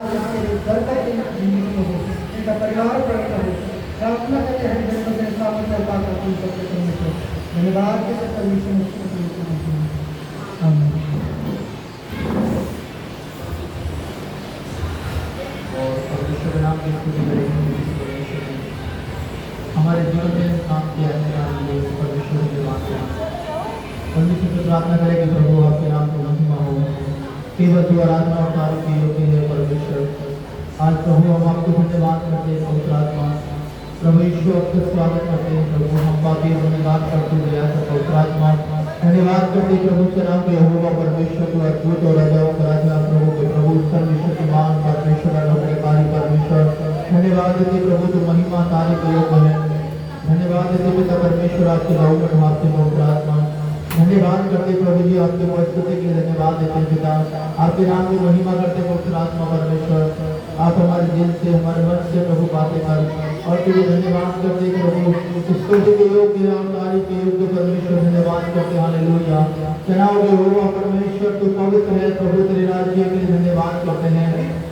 घर का जिंदगी हो, इनका परिवार पवित्र हो। प्रार्थना करते हैं जन्म के साथ चलता का तुम सबके परमेश्वर धन्यवाद के साथ परमेश्वर आमीन। और परमेश्वर नाम की स्तुति करेंगे। हमारे जीवन में काम किया है परमेश्वर के बात परमेश्वर से प्रार्थना करें कि प्रभु आपके नाम को महिमा हो। केवल तू आराधना और कार्य के योग्य है परमेश्वर। आज प्रभु हम आपको धन्यवाद करते हैं पवित्र आत्मा प्रभु यीशु आपका स्वागत करते हैं प्रभु। हम पापी धन्यवाद करते हुए ऐसा पवित्र आत्मा धन्यवाद करते प्रभु के नाम के यहोवा परमेश्वर को अद्भुत और राजाओं का राजा प्रभु के प्रभु सर्वविश्व के महान परमेश्वर अनुग्रहकारी परमेश्वर धन्यवाद देते प्रभु तो महिमा तारे के योग्य है। धन्यवाद देते पिता परमेश्वर आपके लाऊ में आपके पवित्र आत्मा धन्यवाद करते प्रभु जी आपके स्तुति के लिए धन्यवाद देते हैं पिता। आपके नाम की महिमा करते पवित्र आत्मा परमेश्वर। आप हमारे दिल से हमारे मन से प्रभु बातें कर और तुझे धन्यवाद करते प्रभु स्तुति के योग्य और तारीफ के योग्य परमेश्वर धन्यवाद करते हालेलुया। चनाव के हो परमेश्वर तू पवित्र है प्रभु तेरे राज्य के लिए धन्यवाद करते हैं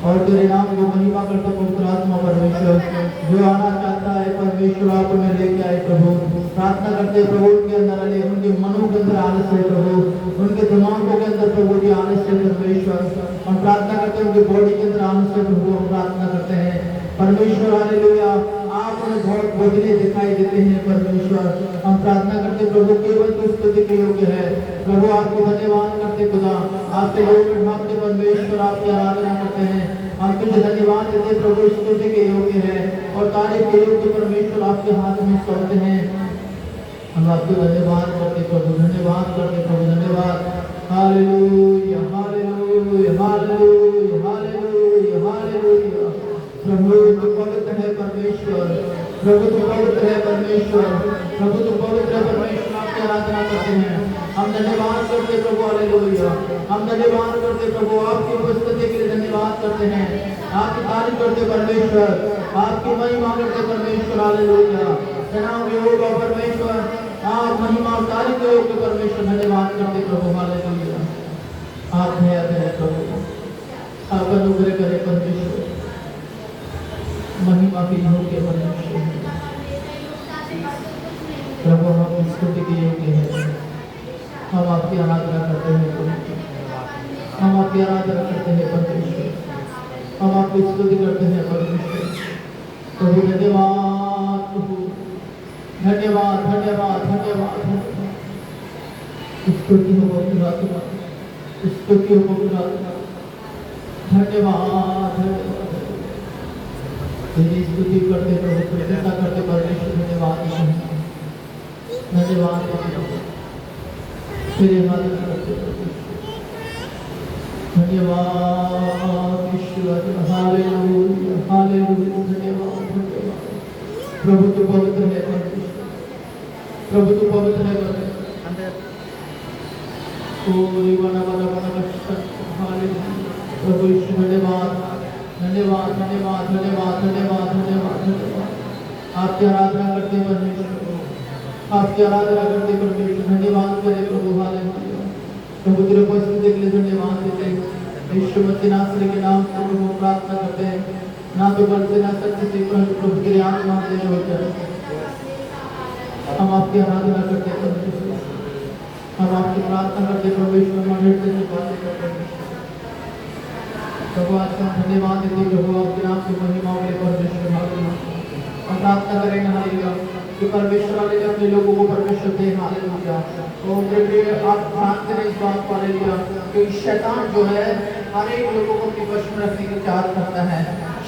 और तेरे नाम को महिमा करते पवित्र आत्मा परमेश्वर। जो आना चाहता है परमेश्वर आप में लेके आए प्रभु। प्रार्थना करते प्रभु उनके अंदर आने उनके मनों के अंदर आलस है प्रभु उनके दिमागों के अंदर प्रभु जी आलस है परमेश्वर। हम प्रार्थना करते हैं उनके बॉडी के अंदर आलस है प्रभु। हम प्रार्थना करते हैं परमेश्वर हालेलुया आप उन्हें बहुत बदले दिखाई देते हैं परमेश्वर। हम प्रार्थना करते प्रभु केवल तो स्तुति के योग्य है प्रभु। आपको धन्यवाद करते खुदा आपके लोग आपके परमेश्वर आपकी आराधना करते हैं। हम तुझे धन्यवाद देते प्रभु स्तुति के योग्य है और तारीफ के योग्य परमेश्वर आपके हाथ में सौंपते हैं। हम आपको धन्यवाद करते प्रभु धन्यवाद करते प्रभु धन्यवाद hallelujah hallelujah hallelujah hallelujah hallelujah. प्रभु तू पवित्र है परमेश्वर प्रभु तू पवित्र है परमेश्वर प्रभु तू पवित्र है परमेश्वर। आपकी आराधना करते हैं हम धन्यवाद करते प्रभु हालेलुया। हम धन्यवाद करते प्रभु आपकी उपस्थिति के लिए धन्यवाद करते हैं। आपकी तारीफ करते परमेश्वर आपकी महिमा करते परमेश्वर हालेलुया। जनाब यहोवा परमेश्वर आप महिमा और तारीफ के योग्य परमेश्वर धन्यवाद करते प्रभु हालेलुया। आप दया करें प्रभु आप अनुग्रह करें परमेश्वर महिमा के योग्य परमेश्वर प्रभु। हम स्तुति के योग्य हैं हम आपकी आराधना करते हैं हम आपकी आराधना करते हैं परमेश्वर। हम आपकी स्तुति करते हैं परमेश्वर प्रभु। धन्यवाद प्रभु धन्यवाद धन्यवाद धन्यवाद स्तुति हो पवित्र आत्मा स्तुति हो पवित्र आत्मा धन्यवाद धन्यवाद तेरी स्तुति करते प्रभु प्रशंसा करते परमेश्वर। धन्यवाद धन्यवाद तेरे आराधना करते धन्यवाद ईश्वर हालेलुया हालेलुया धन्यवाद धन्यवाद। प्रभु तू पवित्र है परमेश्वर प्रभु तू पवित्र है परमेश्वर। ओ रिवाना वाला वाला हालेलुया प्रभु ईश्वर धन्यवाद धन्यवाद धन्यवाद धन्यवाद धन्यवाद धन्यवाद धन्यवाद। आपकी आराधना करते परमेश्वर आपकी आराधना करते परमेश्वर। धन्यवाद करें प्रभु हालेलुया प्रभु तेरे उपस्थिति के लिए धन्यवाद देते यीशु मसीह नासरी के नाम से प्रभु प्रार्थना करते हैं। ना तो बल से ना शक्ति से परंतु प्रभु तेरे आत्मा से होता है। हम आपकी आराधना करते परमेश्वर हम आपकी प्रार्थना करते परमेश्वर। हृदय से बातें करते प्रभु आज का धन्यवाद देते प्रभु आपके नाम की महिमा के परमेश्वर हालेलुया। हम प्रार्थना करेंगे हालेलुया कि परमेश्वर हालेलुया अपने लोगों को परमेश्वर दे हालेलुया। तो मेरे आप जानते हैं इस बात को हालेलुया कि शैतान जो है हर एक लोगों को अपने वश में रखने की चाहत करता है।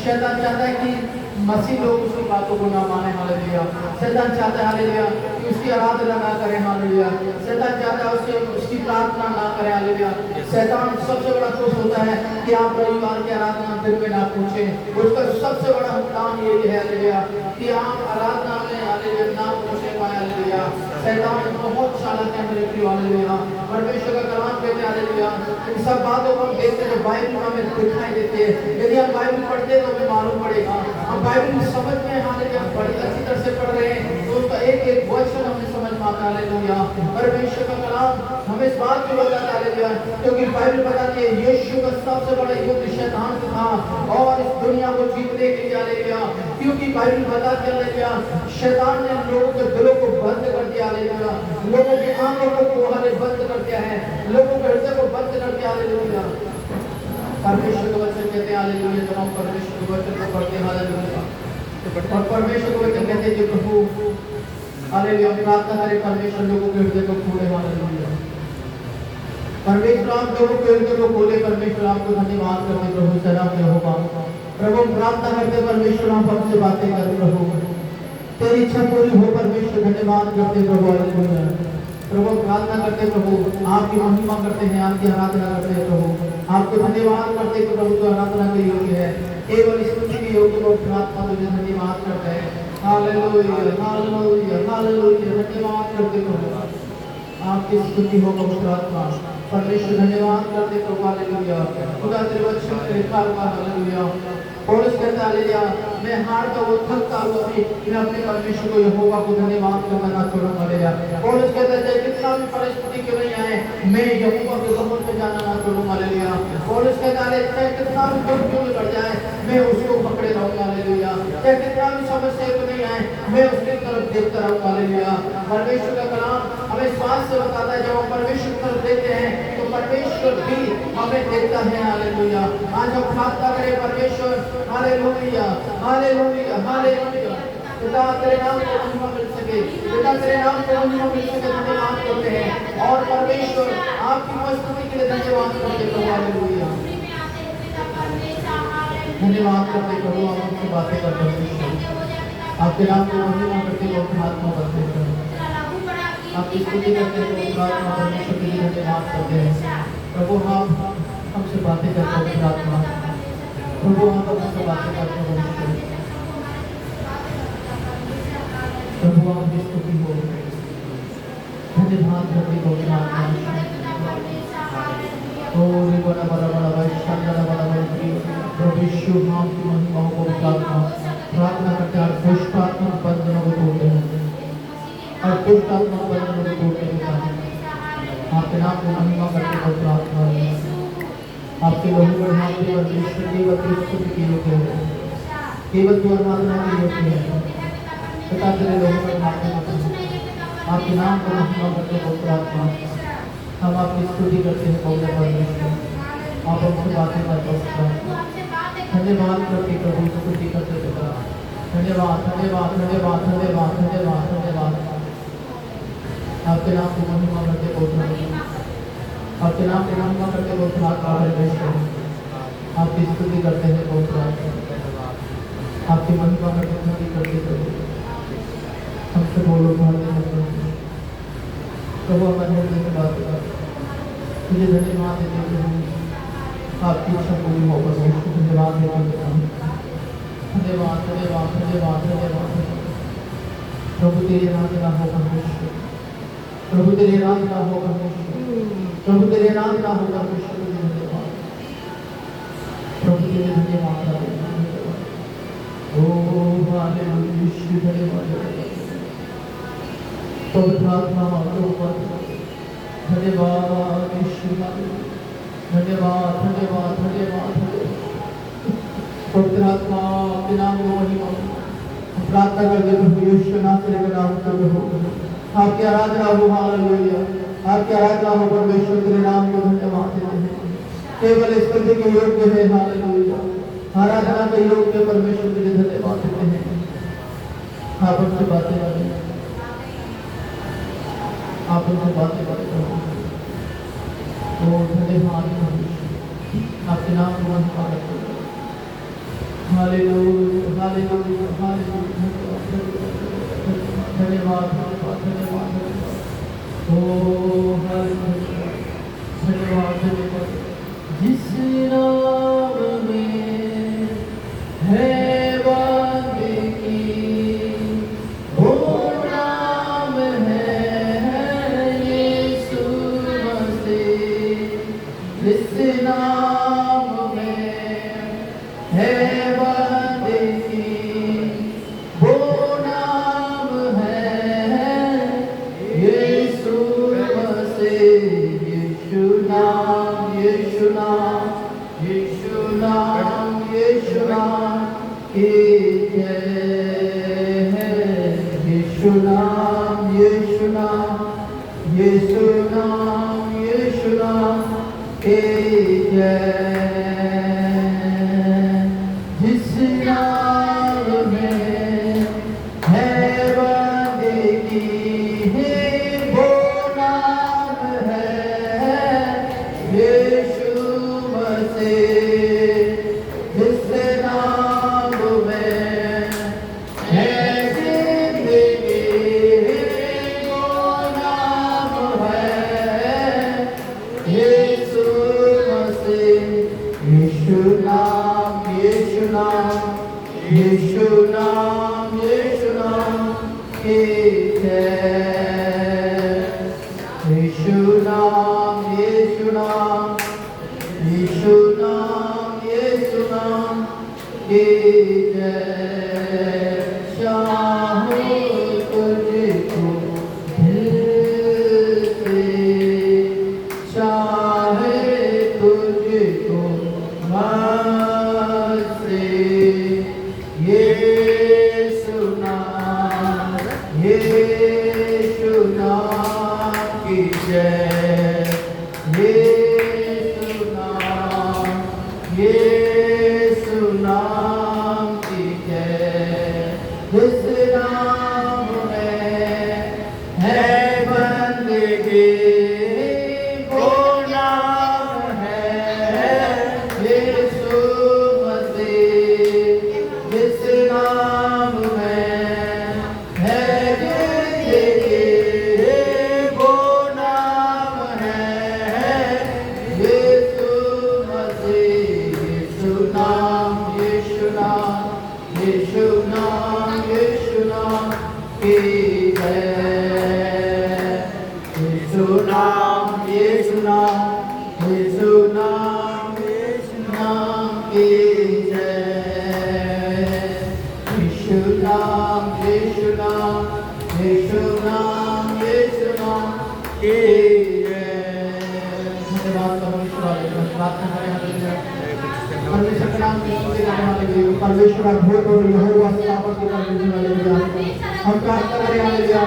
शैतान चाहता है कि मसीह लोग उसकी बातों को ना माने हालेलुया। शैतान चाहता है हालेलुया कि उसकी आराधना ना करें हालेलुया। शैतान चाहता है उसकी प्रार्थना ना करें हालेलुया। शैतान सबसे बड़ा खुश होता है कि आप रविवार की आराधना दिन में ना पूछें। उसका सबसे बड़ा काम ये है हालेलुया कि आप आराधना में हालेलुया ना पूछे पाए हालेलुया। शैतान बहुत चालाक है मेरे प्रिय हालेलुया। परमेश्वर का कलाम कहते हैं हालेलुया इन सब बातों को हम देखते हैं बाइबल में हमें दिखाई देती है। यदि हम बाइबल पढ़ते हैं तो हमें मालूम पड़ेगा। हम बाइबल समझ में हालेलुया बड़ी अच्छी तरह से पढ़ रहे हैं तो उसका एक एक वचन हमें समझ में आता है हालेलुया। परमेश्वर का कलाम हमें इस बात को बताता है हालेलुया क्योंकि बाइबल बताती है यीशु का सबसे बड़ा युद्ध शैतान से था दुनिया को जीतने के लिए हालेलुया, क्योंकि बाइबल बताती है हालेलुया, शैतान ने लोगों के दिलों को बंद कर दिया हालेलुया, लोगों की आंखों को बंद कर दिया है, लोगों के हृदय को बंद कर दिया हालेलुया। परमेश्वर का वचन कहते हैं हालेलुया, जब हम परमेश्वर के वचन को पढ़ते हैं हालेलुया, और परमेश्वर के वचन कहते हैं कि प्रभु हालेलुया, प्रार्थना करें परमेश्वर लोगों के हृदय को खोले हालेलुया, परमेश्वर आप लोगों के हृदय को खोले, परमेश्वर आपको धन्यवाद करते प्रभु, सलाम यहोवा। प्रभु प्रार्थना करते परमेश्वर आप हमसे बातें करें प्रभु, तेरी इच्छा पूरी हो परमेश्वर, धन्यवाद करते प्रभु हालेलुया। प्रभु प्रार्थना करते प्रभु, आपकी महिमा करते हैं, आपकी आराधना करते हैं प्रभु, आपको धन्यवाद करते हैं प्रभु, तो आराधना के योग्य है, केवल स्तुति के योग्य प्रभु, प्रार्थना तुझे धन्यवाद करते हैं हालेलुया हालेलुया हालेलुया, धन्यवाद करते प्रभु, आपकी स्तुति हो पवित्र आत्मा, परमेश्वर धन्यवाद करते प्रभु हालेलुया। खुदा तेरे वचन में लिखा हुआ हालेलुया, पौलुस कहता हालेलुया, मैं हारता हुआ थकता हुआ भी मैं अपने परमेश्वर को यहोवा को धन्यवाद करना ना छोड़ूंगा हालेलुया। पौलुस कहता है कितना भी परिस्थिति क्यों नहीं आए, मैं यहोवा के भवन में जाना ना छोड़ूंगा हालेलुया। पौलुस कहता है चाहे कितना भी दुख क्यों बढ़ जाए, मैं उसको पकड़े रहूंगा हालेलुया, चाहे कितना भी समस्या क्यों नहीं आए, मैं उसकी तरफ देखता रहूंगा हालेलुया। परमेश्वर का कलाम हमें स्वास्थ्य से बताता है, जब हम परमेश्वर की तरफ देखते हैं तो परमेश्वर भी हमें देखता है हालेलुया। आज हम प्रार्थना करें परमेश्वर हालेलुया हालेलुया हालेलुया, पिता तेरे नाम को महिमा मिल सके, पिता तेरे नाम को महिमा मिल सके, धन्यवाद करते हैं, और परमेश्वर आपकी उपस्थिति के लिए धन्यवाद करते प्रभु हालेलुया, धन्यवाद करते प्रभु, आप हमसे बातें करते हैं, आपके नाम को महिमा करते हो, आत्मा करते हैं, आपकी स्तुति करते हैं आत्मा, परमेश्वर के लिए धन्यवाद करते हैं प्रभु, हम हमसे बातें करते हैं आत्मा, प्रभु हम हमसे बातें करते हैं प्रभु, आपकी स्तुति हो, धन्यवाद करते हो आत्मा, ओ रे बड़ा बड़ा बड़ा भाई शानदार बड़ा बड़ा प्रभु नाम की महिमा को प्रार्थना प्रार्थना करते हैं, दुष्ट आत्मा बंधनों को तोड़ते हैं, और दुष्ट आत्मा बंधनों को तोड़ते हैं, आपके नाम को महिमा करते हैं प्रार्थना, आपके लोगों पर नाम के परमेश्वर केवल स्तुति के योग्य है, केवल तू आराधना के योग्य है, पिता तेरे लोगों पर नाम करते हैं, आपके नाम को महिमा करते हैं प्रार्थना, हम आपकी स्तुति करते हैं पवित्र परमेश्वर, आप हमसे बातें करते हैं, धन्यवाद करते प्रभु, स्तुति करते पिता, धन्यवाद धन्यवाद धन्यवाद धन्यवाद धन्यवाद धन्यवाद, आपके नाम को महिमा करते पवित्र, आपके नाम को महिमा करते पवित्र आत्मा परमेश्वर, आपकी स्तुति करते हैं पवित्र, आपकी महिमा करते स्तुति करते प्रभु, हमसे बोलो प्रभु, हमारे हृदय से बात कर, तुझे धन्यवाद देते प्रभु, आपकी इच्छा पूरी हो परमेश्वर, धन्यवाद देते धन्यवाद धन्यवाद धन्यवाद धन्यवाद प्रभु, तेरी आराधना हो परमेश्वर, प्रभु तेरी आराधना हो परमेश्वर, प्रभु तेरी आराधना हो परमेश्वर, धन्यवाद प्रभु, तेरे धन्यवाद ओ हालेलुया, धन्यवाद पवित्र आत्मा धन्यवाद धन्यवाद धन्यवाद धन्यवाद, पवित्र आत्मा के नाम को महिमा प्रार्थना करते प्रभु यीशु नासरी के नाम से प्रभु, आपकी आराधना हो हालेलुया, आपकी आराधना हो परमेश्वर, तेरे नाम को धन्यवाद देते हैं, केवल स्तुति के योग्य है हालेलुया, आराधना के योग्य परमेश्वर, तुझे धन्यवाद देते हैं, आप हमसे बातें करें, आप उनसे बातें करें, तो धन्यवाद आपके नाम को महिमा करते हैं, हालेलुया हालेलुया हालेलुया, धन्यवाद धन्यवाद धन्यवाद, ओ हालेलुया धन्यवाद धन्यवाद, जिस नाम में है बंदगी, वो नाम है यीशु मसीह, जिस नाम में है बंदगी, वो नाम है यीशु मसीह, यीशु नाम यीशु नाम यीशु नाम यीशु नाम की जय है। यीशु नाम, यीशु नाम, यीशु नाम, यीशु नाम की जय। जिस नाम में है बंदगी वो नाम है यीशु मसीह। जिस नाम में है जिंदगी वो नाम है यीशु मसीह। यीशु नाम, यीशु नाम, यीशु नाम, यीशु नाम की जय। यीशु नाम, यीशु नाम, यीशु नाम, यीशु नाम की जय। चाहूं तुझको दिल से, चाहे तुझको मन से, यीशु नाम, यीशु नाम की जय। यीशु नाम, यीशु नाम की जय। जिस नाम में है बंदगी वो नाम है यीशु मसीह। जिस नाम में है जिंदगी वो नाम है यीशु मसीह। यीशु नाम, यीशु नाम, यीशु नाम, यीशु नाम की जय। यीशु नाम, यीशु नाम, यीशु नाम, यीशु नाम की जय। यीशु नाम, यीशु नाम, यीशु नाम, यीशु नाम की जय। धन्यवाद परमेश्वर, प्रार्थना करें हालेलुया। परमेश्वर के नाम की स्तुति करने वाले भी परमेश्वर अद्भुत और यहोवा स्थापक के परमेश्वर हालेलुया। हम प्रार्थना करें हालेलुया।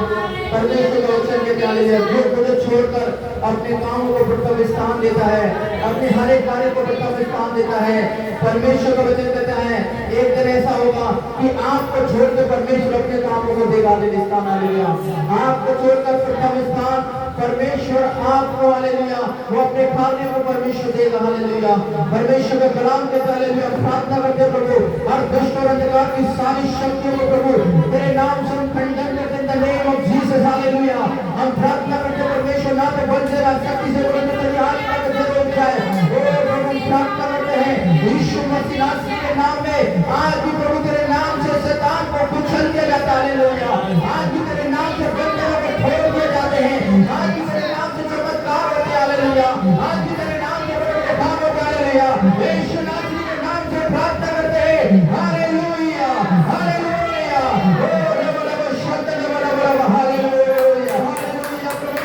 परमेश्वर का वचन कहते हैं हालेलुया, जो मुझे छोड़कर अपने कामों को प्रथम स्थान देता है, अपने हर एक कार्य को प्रथम स्थान देता है। परमेश्वर का वचन कहता है एक दिन ऐसा होगा कि आपको छोड़कर परमेश्वर अपने कामों को देगा स्थान हालेलुया। आपको छोड़कर प्रथम स्थान परमेश्वर आपको हालेलुया वो अपने कार्य को परमेश्वर देगा हालेलुया। परमेश्वर का कलाम कहता है हालेलुया, प्रार्थना करते प्रभु हर दुष्ट और अंधकार की सारी शक्तियों को प्रभु तेरे नाम से हम खंडन करते in the name of Jesus hallelujah. हम प्रार्थना करते परमेश्वर ना तो बल से ना शक्ति से परंतु तेरी आत्मा के जरिए हो जाए। ओ प्रभु हम प्रार्थना करते हैं यीशु मसीह नासरी के नाम में आज भी प्रभु तेरे नाम से शैतान को कुचल दिया जाता है हालेलुया। आज भी तेरे नाम से बंधनों को तोड़ दिए जाते हैं। आज भी तेरे नाम से चमत्कार होते हैं हालेलुया। आज भी तेरे नाम से बड़े काम होते हैं हालेलुया। यीशु नासरी के नाम से प्रार्थना करते हैं हालेलुया, हालेलुया। ओ रब रब शब्द रब रब रब हालेलुया, हालेलुया प्रभु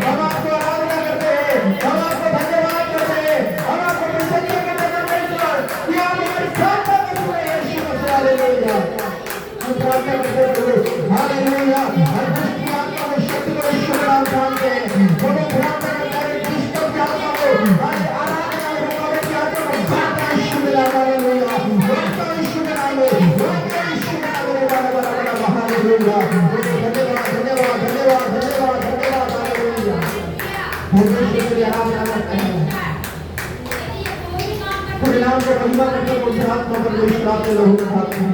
हम आपको आराधना करते हैं, हम आपको धन्यवाद करते हैं, हम आपको प्रसन्न करते हैं परमेश्वर कि आप हमारी प्रार्थना करते हैं यीशु मसीह हालेलुया। हम प्रार्थना करते हैं प्रभु हालेलुया। हर दुष्ट आत्मा को शक्ति को यीशु के नाम जानते हैं प्रभु। प्रार्थना करते हैं दुष्ट की आत्मा को हमारे आराधना और रुकावट की आत्मा को बांधना यीशु के नाम हालेलुया। रोकता यीशु के नाम में, रोकता यीशु के नाम में बड़ा बड़ा बड़ा हालेलुया। धन्यवाद धन्यवाद धन्यवाद धन्यवाद धन्यवाद हालेलुया। परमेश्वर की आराधना करते हैं, तेरे नाम को महिमा करते हैं, पवित्र आत्मा परमेश्वर आपके लोगों के साथ हैं।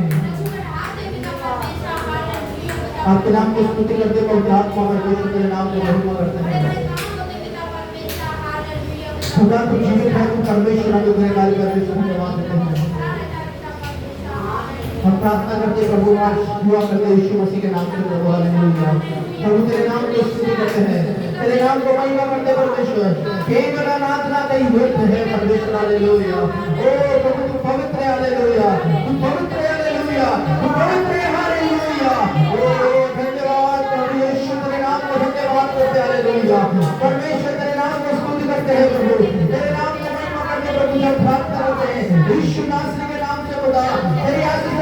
आपके नाम की स्तुति करते पवित्र आत्मा परमेश्वर तेरे नाम को महिमा करते हैं। खुदा तू जीवित है, तू परमेश्वर हम तेरे कार्य करते धन्यवाद देते हैं। हम प्रार्थना करते प्रभु आज दुआ करते यीशु मसीह के नाम से प्रभु हालेलुया। प्रभु तेरे नाम की स्तुति करते हैं, तेरे नाम को महिमा करते परमेश्वर। केवल आराधना तेरी व्यर्थ है परमेश्वर हालेलुया। ओ प्रभु तू पवित्र है हालेलुया, तू पवित्र है हालेलुया, तू पवित्र है हालेलुया। ओ धन्यवाद प्रभु यीशु तेरे नाम को धन्यवाद करते हालेलुया। परमेश्वर तेरे नाम को स्तुति करते हैं प्रभु, तेरे नाम को महिमा करते प्रभु जब प्रार्थना करते हैं यीशु नासरी के नाम से खुदा तेरी आशीष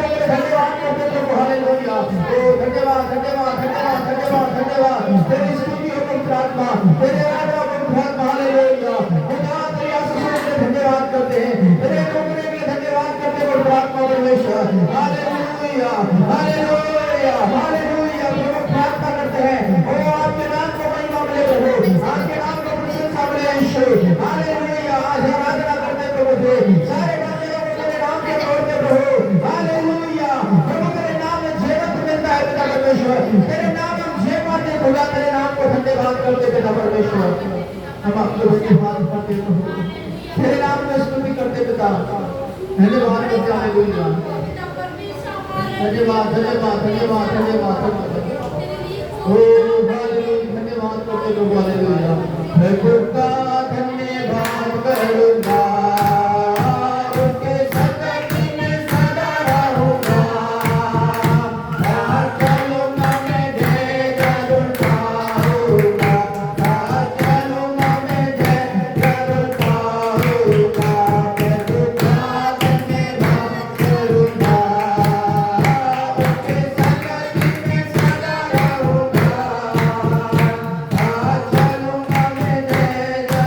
तेरी स्तुति हो पवित्र आत्मा, तेरे आराधना हो पवित्र आत्मा, हालेलुया। खुदा तेरी आशीष के लिए धन्यवाद करते हैं, तेरे टोकरे के लिए धन्यवाद करते हैं पवित्र आत्मा परमेश्वर, हालेलुया हालेलुया हालेलुया। प्रभु प्रार्थना करते हैं ओ आपके नाम को महिमा मिले प्रभु, आपके नाम को प्रशंसा मिले यीशु, हालेलुया। आज आराधना करते हैं प्रभु से, सारे बंदरों को तेरे नाम के तोड़ते प्रभु, हालेलुया। प्रभु तेरे नाम में जीवन मिलता है पिता परमेश्वर, तेरे नाम हम जय पाते हैं खुदा, तेरे नाम को धन्यवाद करते पिता परमेश्वर। हम आपको धन्यवाद करते प्रभु, तेरे नाम में स्तुति करते पिता, धन्यवाद करते हालेलुया। धन्यवाद धन्यवाद धन्यवाद धन्यवाद ओ हालेलुया। धन्यवाद करते प्रभु, हालेलुया। प्रभु का धन्यवाद करूंगा, उसके सतत में सदा रहूंगा, हर चलूंगा मैं जय जरूर पाऊंगा, हर चलूंगा मैं जय जरूर पाऊंगा। प्रभु का धन्यवाद करूंगा, उसके सतत में सदा रहूंगा, हर चलूंगा मैं जय जरूर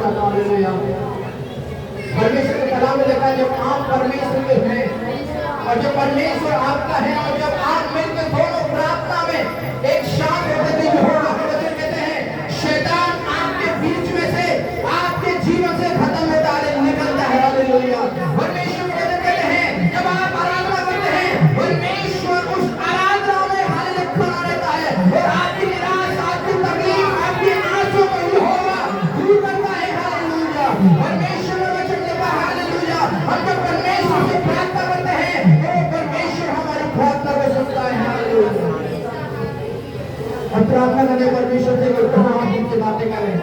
चाहता हूँ। हालेलुया। परमेश्वर के कलाम में लिखा है जब आप परमेश्वर के हैं और जब परमेश्वर आपका है और जब आप मिलकर दोनों प्रार्थना में एक साथ होते थे, यहोवा के वचन कहते हैं शैतान आपके बीच में से आपके जीवन से खत्म होता है, निकलता है। हालेलुया। परमेश्वर के वचन कहते हैं जब आप आराधना करते हैं परमेश्वर उस आराधना में हालेलुया खड़ा रहता है और आपकी निराश, आपकी तकलीफ, आपकी आंसू को यहोवा दूर करता है। हालेलुया। परमेश्वर का वचन कहता है हालेलुया, हम जब परमेश्वर से प्रार्थना करते हैं तो परमेश्वर हमारी प्रार्थना को सुनता है। हालेलुया। हम प्रार्थना करें परमेश्वर से, हम उनसे बातें करें,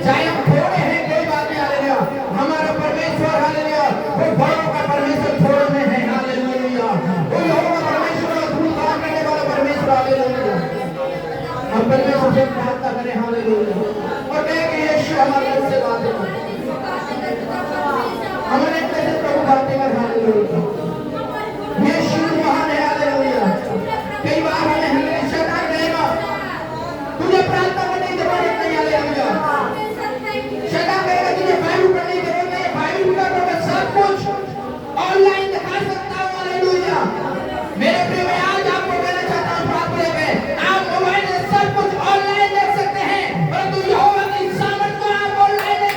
चाहे हम थोड़े हैं कोई बात नहीं। हालेलुया। हमारा परमेश्वर हालेलुया वो बड़ों का परमेश्वर थोड़ों में है। हालेलुया। वो यहोवा परमेश्वर का धूल काम करने वाला परमेश्वर। हालेलुया। हम परमेश्वर से प्रार्थना करें। हालेलुया। और कहें कि यीशु हमारे दिल से बातें कर, हमारे दिल से प्रभु बातें कर। हालेलुया। यीशु महान है। हालेलुया। कई बार हमें हमेशा शैतान कहेगा तुझे प्रार्थना करने की जरूरत नहीं। हालेलुया। शैतान कहेगा तुझे बाइबल पढ़ने की जरूरत नहीं, बाइबल का तो मैं सब कुछ ऑनलाइन दिखा सकता हूँ। हालेलुया। मेरे प्रिय मैं आज आपको कहना चाहता हूँ प्रार्थना में आप मोबाइल से सब कुछ ऑनलाइन देख सकते हैं, परंतु यहोवा की सामर्थ को आप ऑनलाइन नहीं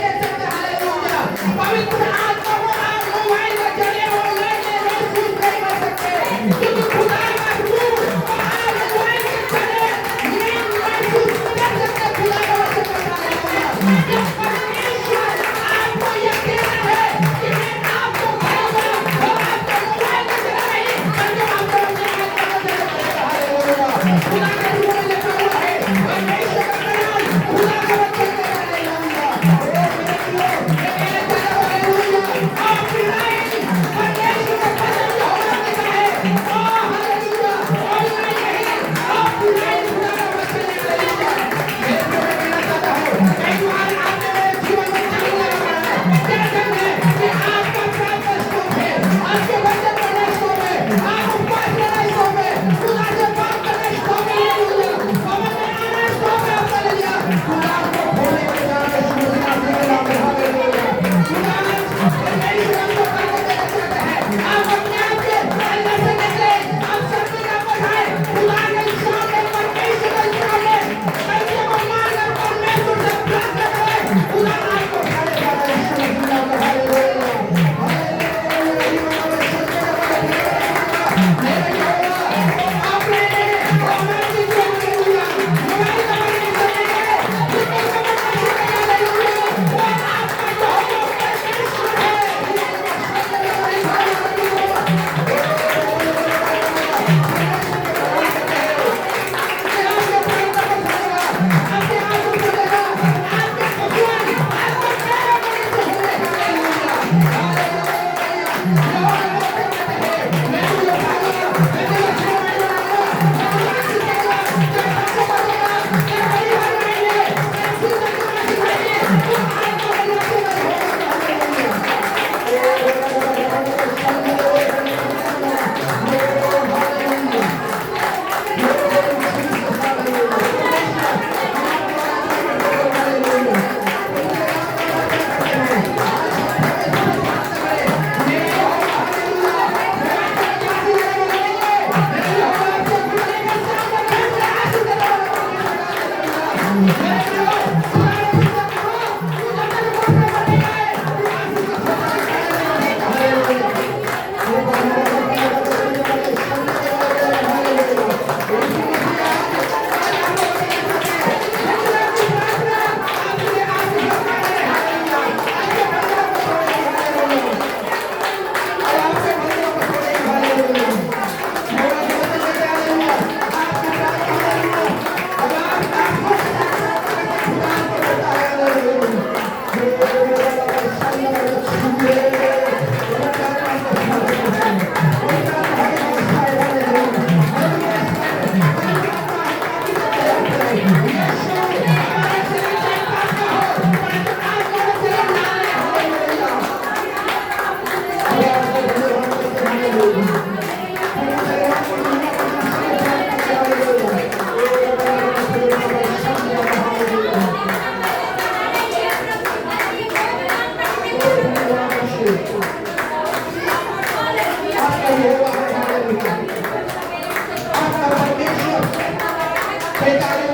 बेतारी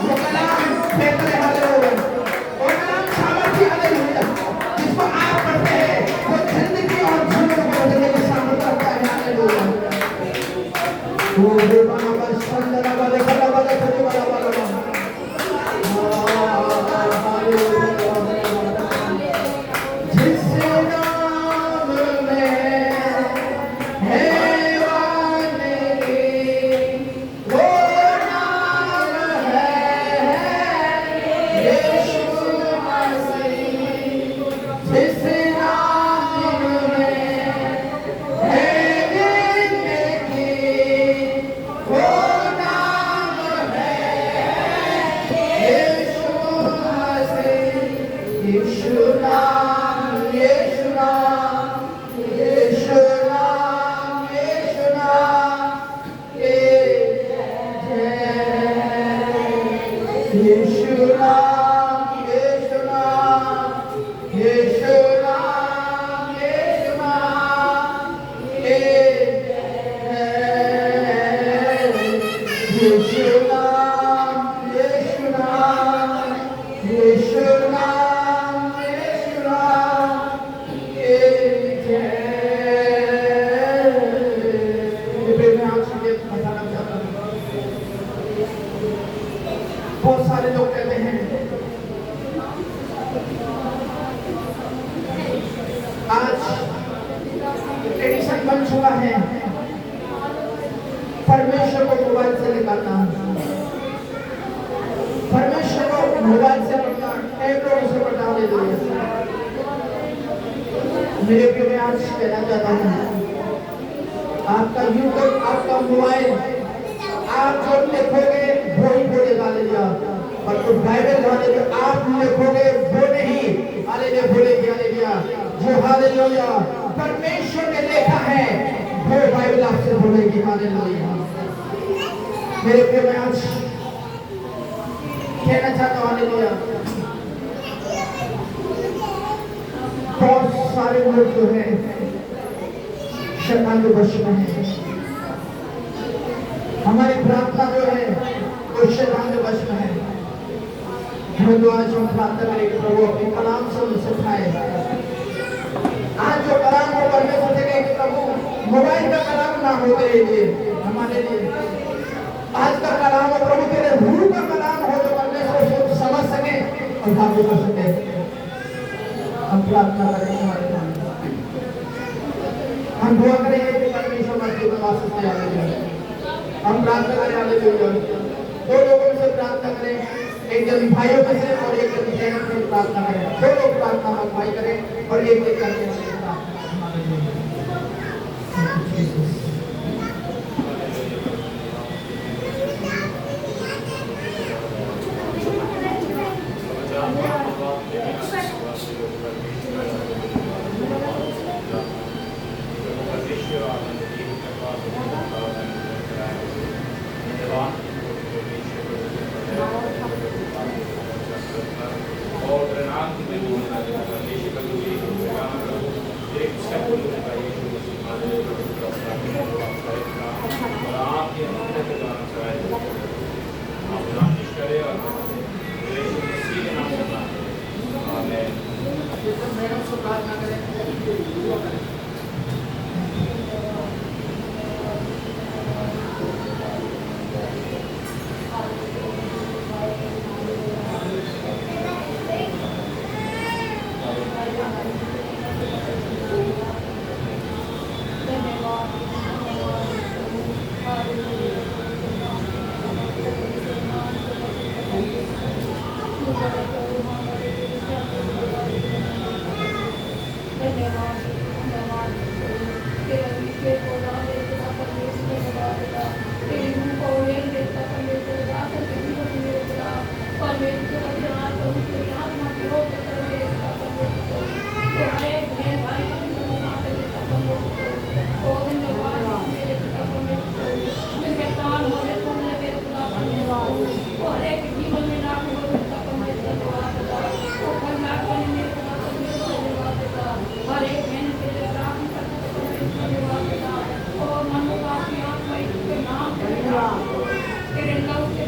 वो कलाम बेहतर है हालेलुया, वो कलाम सामर्थ्य हालेलुया, जिसको आप पढ़ते हैं वो जिंदगी और जीवन को बदलने की सामर्थ्य रखता है हालेलुया। वो देवाना बल संदना वाले कला वाले खड़ी वाला वाला बहुत सारे लोग कहते हैं आज ट्रेडिशन बन चुका है परमेश्वर को मोबाइल से निकालना, परमेश्वर को मोबाइल से पढ़ना, टैबलेट से पढ़ना। मेरे प्रिय मैं आज कहना चाहता हूँ आपका यूट्यूब आपका मोबाइल आप जो लिखोगे वो ही बोलेगा हालेलुया, और जो बाइबल हालेलुया आप लिखोगे वो नहीं हालेलुया बोलेगी हालेलुया। जो हालेलुया परमेश्वर ने लिखा है वो बाइबल आपसे बोलेगी हालेलुया। मेरे प्रिय मैं आज कहना चाहता हूँ हालेलुया, बहुत सारे लोग जो है शैतान के वश में है, हमारी प्रार्थना जो है वो शैतान के वश में है। हमें तो आज हम प्रार्थना करें कि प्रभु अपने कलाम से उन्हें सिखाए। आज जो कलाम को पढ़ने से सके कि प्रभु मोबाइल का कलाम ना हो तेरे लिए हमारे लिए, आज का कलाम हो प्रभु तेरे रूह का कलाम हो जो परमेश्वर को समझ सके और लागू कर सके। हम प्रार्थना करें हमारे नाम, हम दुआ करेंगे कि परमेश्वर हमारे पास से आए। हम प्रार्थना करें हालेलुया, दो लोगों से प्रार्थना करें, एक जन भाइयों में से और एक जन बहनों से प्रार्थना करें। दो लोग प्रार्थना भाई करें और एक एक करके Terima kasih.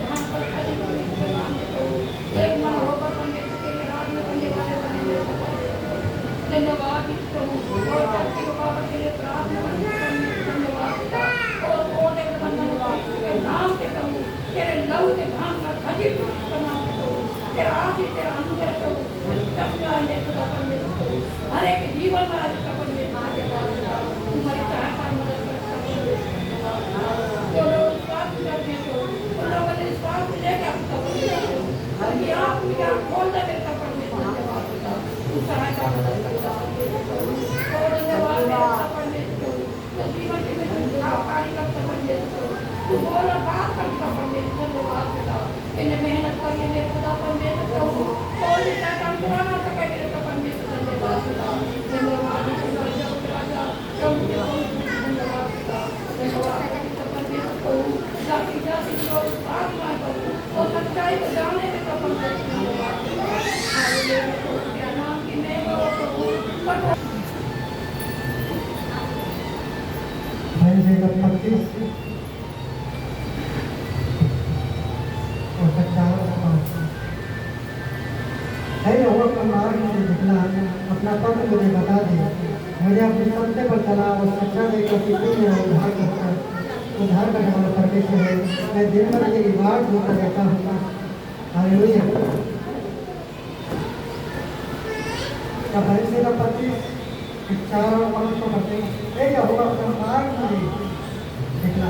भाई से 25 और 50 है वो कमाल मुझे दिखला अपना पद मुझे बता दे मुझे अपने सत्य पर चला और सच्चा देखकर किसी ने उधार करने वाला परमेश्वर है मैं दिन भर ये रिवार्ड होता रहता हूँ हालेलुया का भाई से 25 4 और 5 को करते हैं क्या होगा अपना मार्ग मुझे दिखला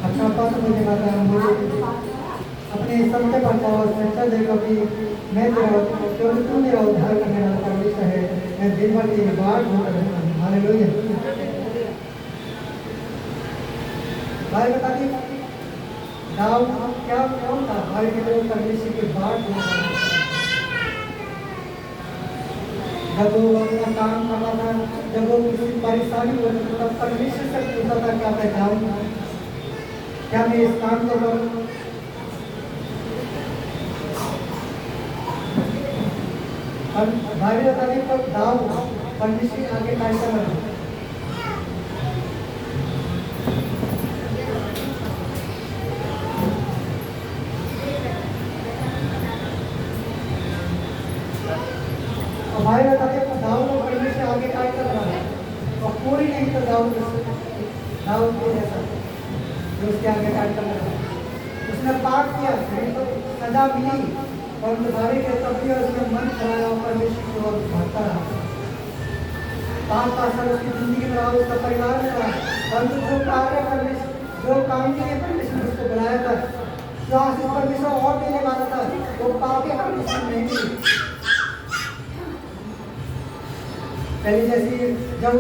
अपना पद मुझे बता मुझे अपने सत्य पर चला और सच्चा देखकर भी मैं तेरा क्योंकि तू मेरा उद्धार करने वाला परमेश्वर है मैं दिन भर ये रिवार्ड होता रहता हूँ हालेलुया भाई बता दी दाऊद क्या कौन था भाई के लोग परमेश्वर के बाद जब वो अपना काम करता था जब वो किसी परेशानी होती थी तब परमेश्वर से पूछता था क्या मैं जाऊँ क्या मैं इस काम को करूँ भाई बता दी तब दाऊद परमेश्वर आगे कैसा बना भाई बताते हैं दाऊद को परमेश्वर आगे काय कर रहा है और कोई नहीं तो दाऊद के जैसा जो उसके आगे काय कर रहा है उसने पाप किया तो सजा मिली और भाई के तब भी उसने मन चलाया और परमेश्वर की ओर भागता रहा पाप का असर उसकी जिंदगी में रहा उसका परिवार में रहा परंतु जो कार्य परमेश्वर जो काम के लिए परमेश्वर उसको बुलाया था जो आशीष परमेश्वर और देने वाला था वो पाप के परमेश्वर नहीं मिली पहले जैसी जब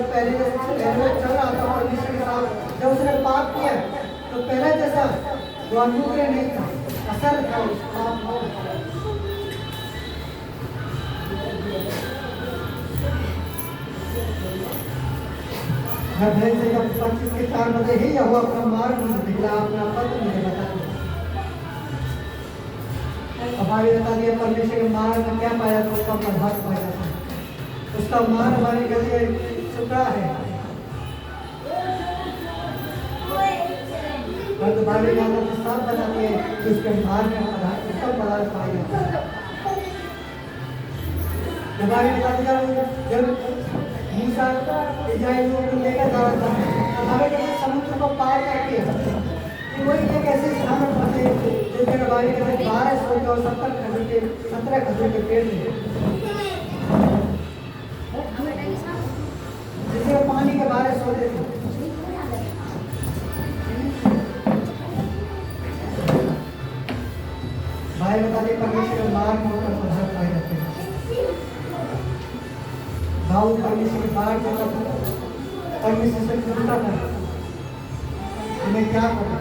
पहले चल रहा था परमेश्वर के साथ जब उसने पाप किया तो पहले जैसा जो अनुग्रह नहीं था असर था उस पाप का मैं से जब 25 के 4 बजे ही हुआ अपना मार्ग मुझे दिखला अपना पद मुझे बता दिया हमारे बता दिया परमेश्वर के मार्ग में क्या पाया तो उसका प्रभाव पाया था उसका मान हमारे के लिए चुका है और तुम्हारे माता तो साफ बताती है कि उसके मान में उसका पदार्थ पाएगा हमारे बता जब मूसा इस्राएल को लेकर जा रहा था हमें कभी समुद्र को पार करके कि वही एक ऐसे स्थान पर फंसे जिस जगह हमारे कभी 1200 और 17 खजूर के पेड़ थे जिससे पानी के बारे सोते थे भाई बता दे परमेश्वर के मार्ग में होकर प्रभाव पाए जाते हैं दाऊद परमेश्वर के बाढ़ जाता था परमेश्वर से पूछता था तुम्हें क्या पता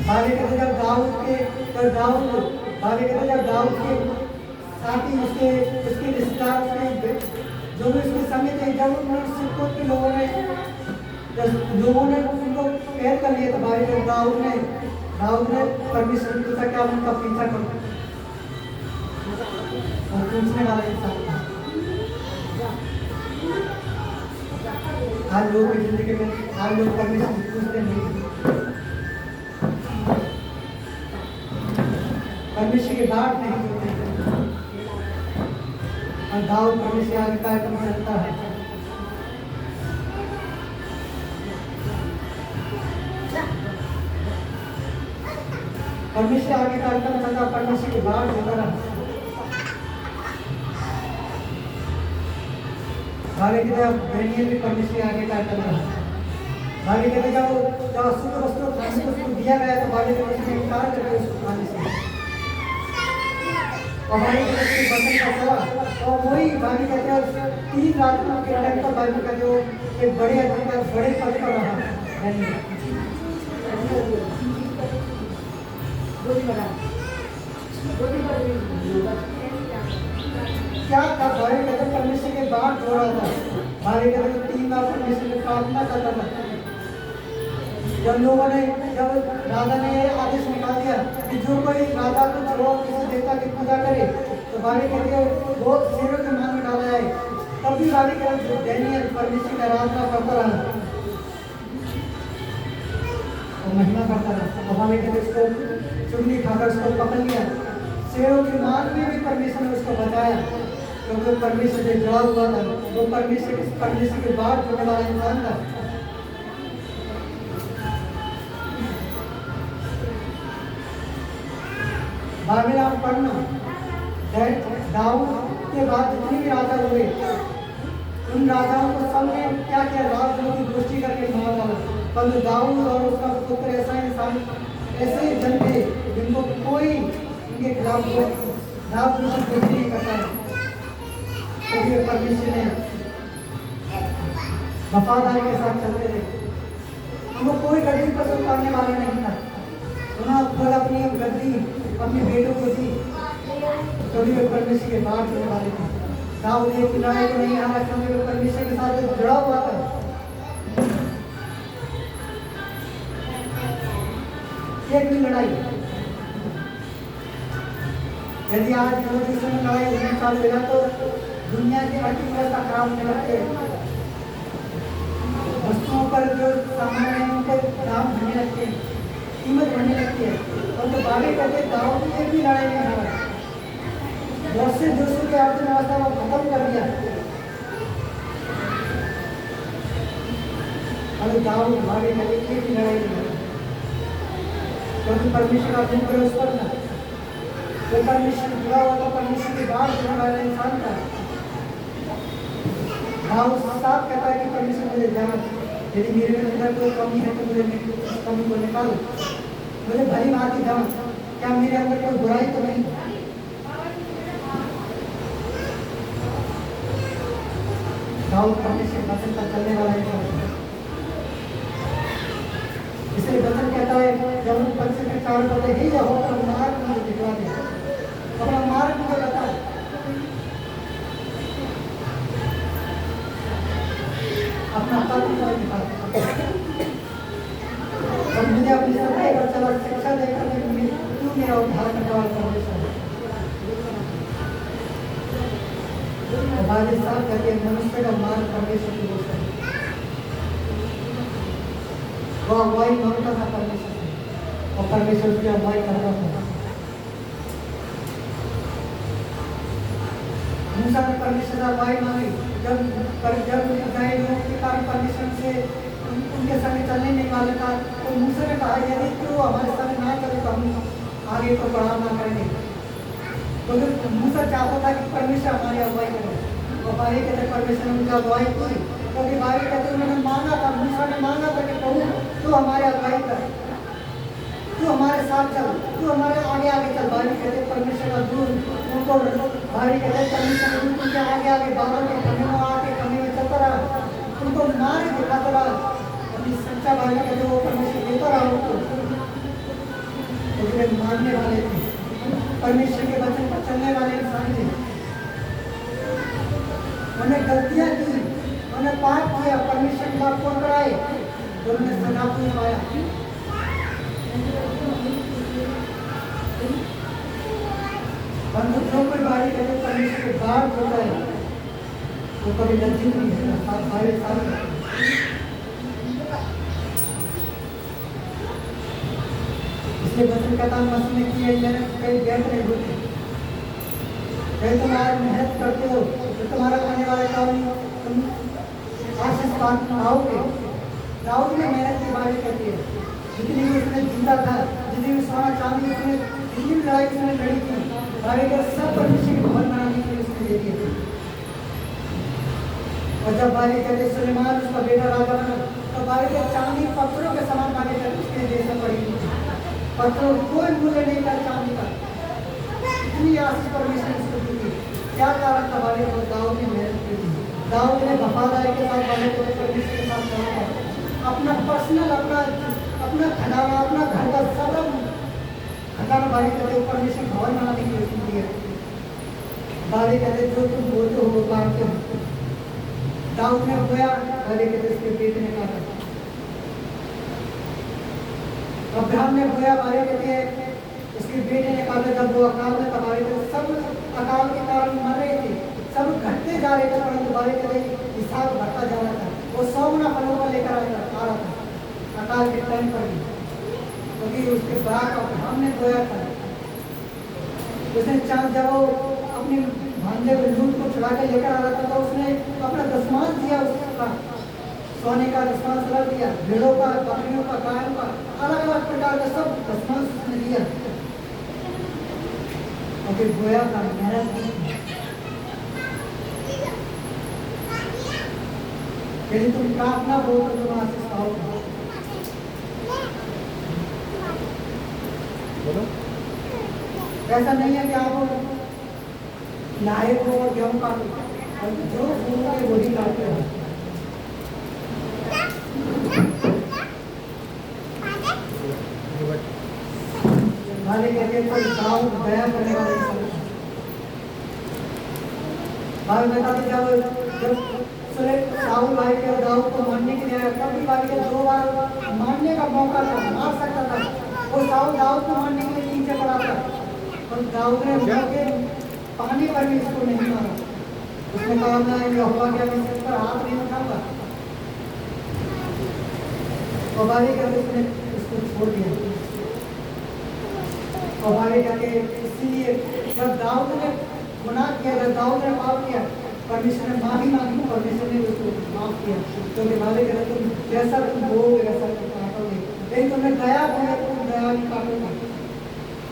बाले कहते जब दाऊद बाले कहते जब दाऊद के साथी उसके रिश्तेदार उसके जो भी उसके समय थे जब उन्होंने के लोगों ने उनको कैद कर लिया था भाई दाऊद ने परमेश्वर से पूछा क्या उनका पीछा करो और पूछने वाला इंसान था आज लोगों की जिंदगी में आज लोग परमेश्वर से पूछते नहीं परमेश्वर की बात नहीं सुनते और दाऊद परमेश्वर आगे कार्यक्रम चलता है परमेश्वर आगे कार्यक्रम चलता, परमेश्वर की बात होता रहा। भागे की तरफ डेनियल भी परमेश्वर आगे कार्यक्रम रहा। भागे कहते जब अशुद्ध वस्त्र खाने को उसको दिया गया तो भागे कहते उसने इनकार कर दिया उसको खाने से। और भागे कहते बर्तन का चला और वही भागे कहते 3 रातों के टाइम पर भागे कहते वो एक बड़े अधिकार बड़े पद पर रहा डेनियल। क्या था भाई कहते परमेश्वर के बात हो रहा था। भाई कहते 3 बार परमेश्वर की प्रार्थना करता था। जब लोगों ने जब राजा ने आदेश निकाल दिया कि जो कोई राजा को छोड़ो किसी देवता की पूजा करे तो भाई कहते वो शेरों के मान में डाला जाए। तब भी भाई कहते डेनियल परमेश्वर की आराधना करता रहा और महिमा करता रहा। और भाई कहते उसको चुगली खाकर उसको पकड़ लिया। शेरों के मान में भी परमेश्वर ने उसको बचाया क्योंकि परमेश्वर से जुड़ा हुआ था। वो परमेश्वर के बाद जुड़ने वाला इंसान था। बाइबल आप पढ़ना, दाऊद के बाद जितने भी राजा हुए उन राजाओं को सबने क्या क्या राजद्रोह की गोष्ठी करके मार डाला। परंतु दाऊद और उसका पुत्र ऐसा इंसान ऐसे जन थे जिनको कोई उनके खिलाफ राजद्रोह की गोष्ठी नहीं करता है। क्योंकि परमेश्वर ने वफादारी के साथ चलते थे। उनको कोई गद्दी पर उतारने वाला नहीं था। उन्होंने खुद अपनी गद्दी अपने बेटों को दी। कभी वे परमेश्वर के बाहर जुड़ने वाले थे। दाऊद एक लड़ाई को नहीं हारा क्योंकि वे परमेश्वर के साथ जुड़ा हुआ था। एक भी लड़ाई यदि आज विरोधी समय लड़ाई होने चालू होगा तो दुनिया की अर्थव्यवस्था खराब होने लगती है। वस्तुओं पर जो सामान है उनके दाम बढ़ने लगते हैं, कीमत बढ़ने लगती है। और तो बागे कहते दाऊद एक भी लड़ाई नहीं हारा। बहुत से देशों की अर्थव्यवस्था को खत्म कर दिया। और दाऊद बागे कहते एक भी लड़ाई नहीं हारा क्योंकि परमेश्वर का दिन पर उस पर था। वो परमेश्वर जुड़ा हुआ था, परमेश्वर के बाद जुड़ने वाला इंसान था। दाऊद साफ कहता है कि परमेश्वर मुझे जान, यदि मेरे अंदर कोई कमी है तो मुझे उस कमी को निकालो। मुझे भली भांति जान, क्या मेरे अंदर कोई बुराई तो नहीं। दाऊद परमेश्वर वचन पर चलने वाला इंसान है। इसलिए वचन कहता है जब हम परमेश्वर के कार्य करते ही जाओ अपना मार्ग मुझे दिखला दे, अपना मार्ग मुझे बता। अपना पद मुझे दिखा और मुझे अपनी सत्य पर चला शिक्षा देकर क्यों मेरा उद्धार करने वाला परमेश्वर हमारे साथ करके मनुष्य का मार्ग परमेश्वर की ओर है। वो अगुवाई मांगता था परमेश्वर से और परमेश्वर की अगुवाई करता था। मूसा ने परमेश्वर से अगुवाई मांगी जब इस्राएल लोगों के कारण परमेश्वर से उनके संग चलने नहीं वाले था तो मूसा ने कहा यदि तू हमारे संग ना चले तो हम आगे तो बढ़ा ना करेंगे। तो मूसा चाहता था कि परमेश्वर हमारी अगुवाई करे और भाई कहते परमेश्वर ने उनकी अगुवाई की क्योंकि भाई कहते उन्होंने मांगा था, मूसा ने मांगा था कि प्रभु तू हमारे अगुवाई कर, तू हमारे साथ चल, तू हमारे आगे आगे चल। भाई कहते परमेश्वर का दूत उनको भाई कहते परमेश्वर का दूत उनके आगे आगे बादल के कमी में आके कमी में चलता रहा, उनको मार्ग दिखाता रहा। अपनी सच्चा भाई कहते वो परमेश्वर देता रहा उनको। तो मानने वाले थे, परमेश्वर के वचन पर चलने वाले इंसान थे। उन्होंने गलतियां की, उन्होंने पाप किया, परमेश्वर के खिलाफ फोन कराए तो उन्होंने सजा नहीं पाया। परंतु जो कोई भाई कहते परमेश्वर के बाहर होता है वो कभी लज्जित नहीं होता। भाई साल इसलिए वचन कहता मसीह ने किए कई व्यर्थ नहीं होते। कहीं तुम आज मेहनत करते हो तो तुम्हारा करने वाले काम तुम आशीष पाओगे। दाऊद ने मेहनत की बात कहती है, जितनी भी उसने जिंदा था, जितनी भी सोना चांदी उसने जितनी भी लड़ाई उसने लड़ी थी, बाबे का सब परमेश्वर के भवन बनाने के लिए उसने दे दिया। और जब बाबे कहते सुलेमान उसका बेटा राजा बना, तो बाबे के चांदी पत्थरों के समान बाबे का उसके देश में पड़ी थी। पत्थरों कोई मूल्य नहीं था चांदी का, इतनी आशीष परमेश्वर ने उसको दी थी। क्या कारण था बाबे को? दाऊद ने मेहनत की थी, दाऊद ने वफादारी के साथ बाबे को परमेश्वर के साथ चला था। अपना पर्सनल अपना खजाना, अपना घर का सब खजाना बाबे कहते परमेश्वर भवन बनाने की योजना दी है। बाबे कहते जो तुम बोलते हो वो बांटते हो। दाऊद ने बोया, बाबे कहते उसके बेटे ने काटा। अब्राहम ने बोया, बाबे कहते उसके बेटे ने काटा। जब वो अकाल में था, बाबे कहते सब अकाल के कारण मर रहे थे, सब घटते जा रहे थे, परंतु बाबे कहते हिसाब बढ़ता जा रहा था। वो 100 गुना फलों को लेकर आ रहा था अकाल के टाइम पर भी, क्योंकि उसके बाद अब्राहम ने बोया था। उसने चांद जब वो अपने भांजे को लूट को चुरा के लेकर आ रहा था, तो उसने अपना दसमांश दिया, उसका सोने का दसमांश रख दिया, भेड़ों का, बकरियों का, गायों का, अलग अलग प्रकार का सब दसमांश उसने दिया। और फिर बोया था, मेहनत की। यदि तुम प्रार्थना करो तो तुम आशीष पाओगे। ऐसा नहीं है कि आप लायक हो और गेहूं काटो, जो बोलोगे वही काटते हो। वाले कहते कोई दाऊद दया करने वाले इंसान। बाद में बताते जब साउल भाई के दाऊद को मारने के लिए आया, तब भी भाई के 2 बार मारने का मौका था, मार सकता था। वो साउल दाऊद को मारने के लिए नीचे पड़ा था, और दाऊद ने उठके पानी पर भी इसको नहीं मारा। उसने कहा मैं यहोवा के अभिषेक पर हाथ नहीं उठाऊंगा, और भाई कहते उसने उसको छोड़ दिया। और भाई कहते इसीलिए जब दाऊद ने गुनाह किया, जब दाऊद ने पाप किया, परमेश्वर ने माफी मांगी, परमेश्वर ने उसको माफ किया। क्योंकि भाई कहते तुम जैसा तुम बोलोगे वैसा तुम काटोगे। यदि तुमने दया बोला तो तुम दया नहीं काटोगे।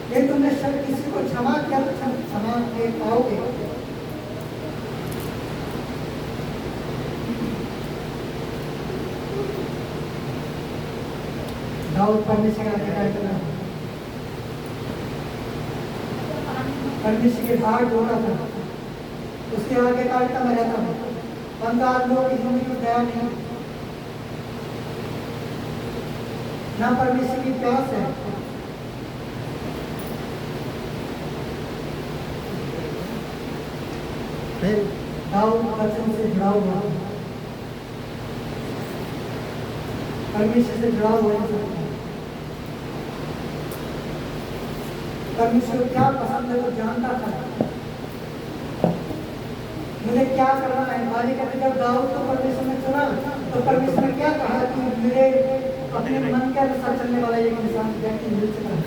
यदि तुमने किसी को क्षमा किया तो क्षमा के पाओगे। दाऊद परमेश्वर का अधिकार करना, परमेश्वर के भाग जोड़ा था, उसके आगे काटता मैं रहता हूँ। पंद्रह लोगों की जिंदगी में दया नहीं, ना परमेश्वर की प्यास है। दाऊद वचन से जुड़ा हुआ, परमेश्वर से जुड़ा हुआ इंसान। परमेश्वर क्या पसंद है वो जानता था, मुझे क्या करना है। बाली कहते जब दाऊद को परमेश्वर ने चुना, तो परमेश्वर ने क्या कहा कि मेरे अपने मन के अनुसार चलने वाला एक इंसान व्यक्ति मिल चुका है,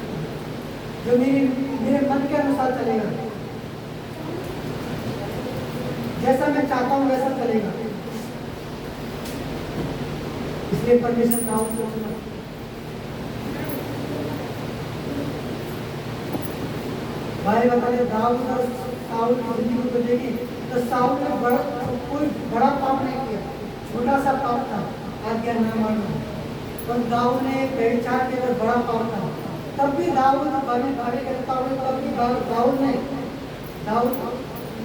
जो मेरे मन के अनुसार चलेगा, जैसा मैं चाहता हूँ वैसा चलेगा। इसलिए परमेश्वर दाऊद को चुना। भाई बता दे दाऊद और साउल की जिंदगी को देखी तो साउल ने कोई बड़ा पाप नहीं किया, छोटा सा पाप था, आज्ञा न मानना। और दाऊद ने व्यभिचार किया तो बड़ा पाप था, तब भी दाऊद भागे करता हुआ, तब भी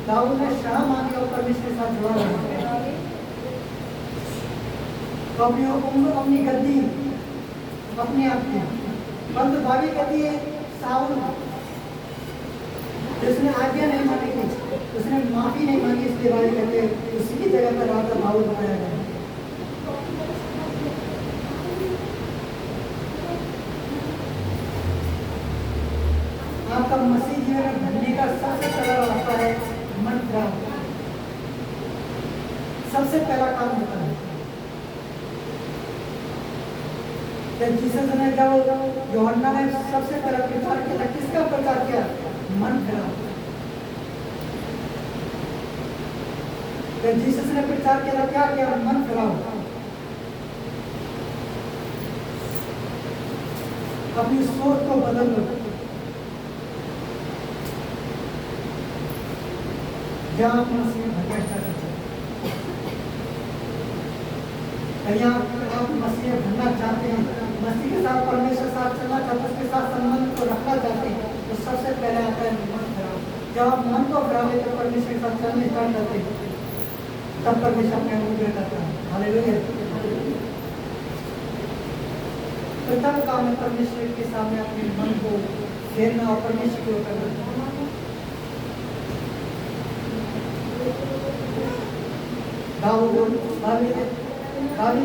दाऊद ने क्षमा मांगी और परमेश्वर के साथ जुड़ा रहा। तो अपनी गद्दी अपने आप की परंतु भाभी कहती है साउल उसने आज्ञा नहीं मानी थी, उसने माफी नहीं मांगी, इसके बारे कहते उसी की जगह पर राजा दाऊद बनाया गया। आपका मसीह जीवन में बनने का सबसे पहला रास्ता है मन खराब। सबसे पहला काम होता है जब जीसस ने जब यूहन्ना ने सबसे पहला प्रचार किया, किसका प्रचार किया? मन खराब। जब जीसस ने प्रचार किया क्या किया? मन खराब। अपनी सोच को बदल लो, जहाँ आप मसीह में भ्रष्टाचार करते कहीं आप मसीह में भरना चाहते हैं, मसीह के साथ परमेश्वर के साथ चलना चाहते हैं, उसके साथ संबंध को रखना चाहते हैं, तो सबसे पहले आता है मन खराब। जब आप मन को खराब है तो परमेश्वर के साथ चलने स्टार्ट करते हैं, तब परमेश्वर अपने अनुग्रह करता है। हालेलुया। प्रथम काम है परमेश्वर के सामने अपने मन को फेरना और परमेश्वर की ओर करना। दाऊद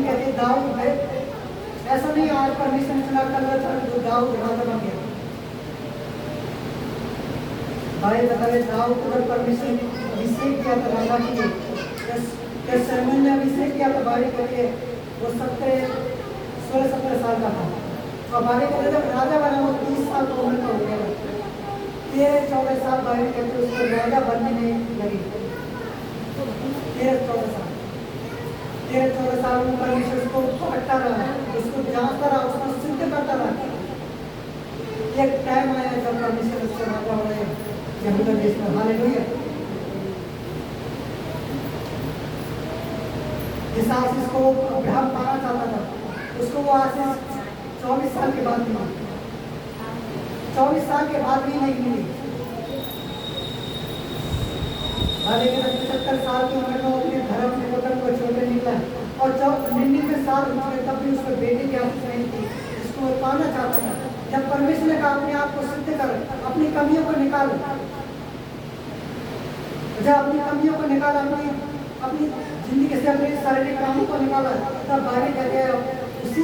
कहते दाऊद है, ऐसा नहीं आज परमेश्वर ने चुना कर तो दाऊद राजा बन गया। भाई बता रहे दाऊद को जब परमेश्वर ने अभिषेक किया था राजा के लिए, शमूएल ने अभिषेक किया था बारी करके, वो 16-17 साल का था। और बारी करके जब राजा बना वो 30 साल की उम्र का हो गया। 13-14 साल बारी करके उसको राजा बनने में लगी। 13-14 साल 13-14 साल में परमेश्वर उसको पकड़ता रहा, उसको जांचता रहा, उसको सिद्ध करता रहा। एक टाइम आया जब परमेश्वर उससे राजा हो रहे यहूदा देश में। हालेलुया। जिस आशीष को अब्राहम पाना चाहता था, उसको वो आशीष 24 साल के बाद मिली। 24 साल के बाद भी नहीं मिली। लेकिन 75 साल की उम्र में अपने धर्म के वतन को छोड़कर निकला, और जब 99 साल हुए तब भी उसको बेटे की आशीष नहीं थी, जिसको वो पाना चाहता था। जब परमेश्वर ने कहा अपने आप को सिद्ध कर, अपनी कमियों को निकाल, जब अपनी कमियों को निकाला, अपनी जिंदगी से अपने शारीरिक कामों को निकाला, तब बाहर कहते हैं उसी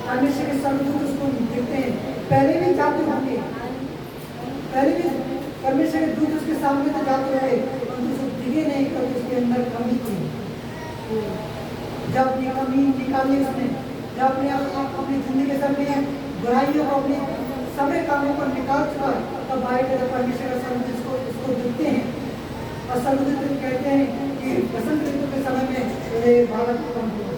परमेश्वर के स्वर्गदूत उसको दिखते हैं। पहले भी जाते होंगे, पहले भी परमेश्वर के दूत उसके सामने तो जाते रहे, परंतु उसको दिखे नहीं क्योंकि उसके अंदर कमी थी। जब अपनी कमी निकाली उसने, जब अपनी जिंदगी से अपनी बुराइयों को, अपने सभी कामों को निकाल चुका, तब भाई के परमेश्वर का स्वर्गदूत उसको दिखते हैं। और स्वर्गदूत कहते हैं कि बसंत ऋतु के समय में बालक को कम हुआ।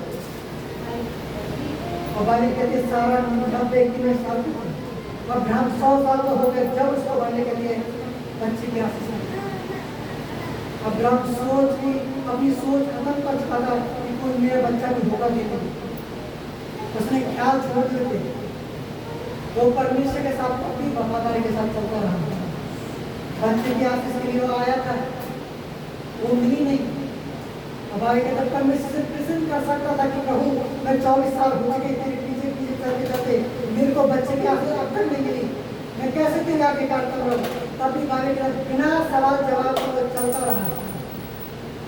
और बालक कहते हैं सारा 90 साल की थी, और ब्रह्म 100 साल को हो गए जब उसको बनने के लिए बच्चे की आशीष मिली। अब ब्रह्म अपनी सोच खत्म कर चुका था कि कोई मेरे बच्चा को धोखा दे दे, उसने ख्याल छोड़ दिए थे। वो परमेश्वर के साथ अपनी वफादारी के साथ चलता रहा। बच्चे की आशीष के लिए वो आया था, वो मिली नहीं। अब आगे के तब परमेश्वर से प्रसन्न कर सकता था कि प्रभु मैं 24 साल हो गए तेरे पीछे पीछे चलते चलते मेरे को बच्चे की आशीष अब तक नहीं मिली, मैं कैसे तेरे आगे करता रहूं। तब भी आगे के बिना सवाल जवाब को चलता रहा।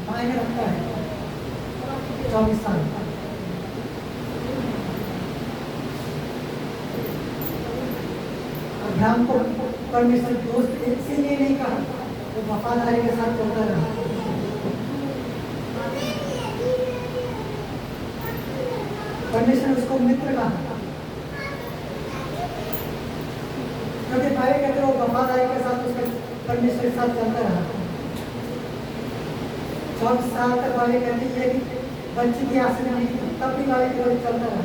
मायने रखता है 24 साल। अब्राहम को परमेश्वर दोस्त इसीलिए नहीं कहा, वो वफादारी के साथ चलता रहा। परमेश्वर उसको मित्र कहा, क्योंकि भाई कहते वो वफादारी के साथ उसके परमेश्वर के साथ चलता रहा। 24 साल तक भाई कहते ये बच्चे की आशीष नहीं थी, तब भी भाई चलता रहा।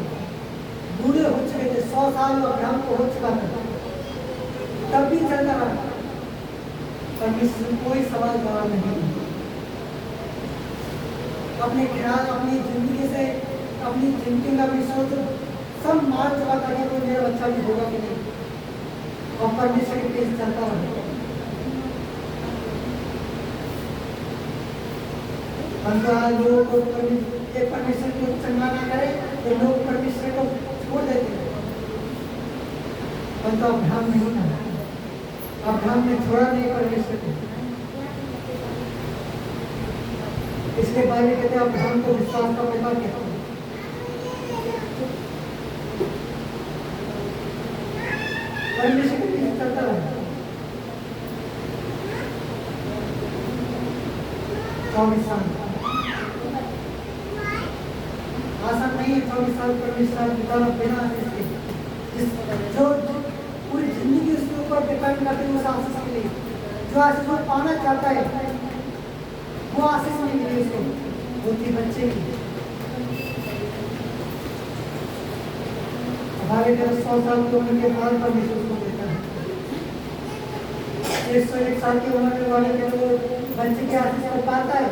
बूढ़े हो चुके थे, 100 साल अब्राहम को हो चुका था, तब भी चलता रहा। परमेश्वर कोई सवाल जवाब नहीं। अपने ख्याल, अपनी जिंदगी से, अपनी जिंदगी का भी सोच सब मार चला था कि कोई मेरा बच्चा भी होगा कि नहीं, और परमेश्वर के पेश चलता रहा। लोगों को परमेश्वर को चंगा ना करे तो लोग परमेश्वर को छोड़ देते हैं, परंतु अब्राहम नहीं था। अब्राहम ने छोड़ा नहीं परमेश्वर को। इसलिए बाइबल कहते हैं अब्राहम को विश्वास का पिता कहते हैं। परमेश्वर के पीछे चलता रहा। 24 साल आसान नहीं है। 24 साल परमेश्वर बिताना बिना इसके, जो पूरी जिंदगी उसके ऊपर डिपेंड करती है उस आशीष के लिए। जो आशीष वो पाना चाहता है वो आशीष नहीं मिली उसको, वो थी बच्चे की। हमारे जब 100 साल की उम्र के बाद परमेश्वर उसको देता है। 101 साल की उम्र वाले के वो बच्चे के आशीष को पाता है।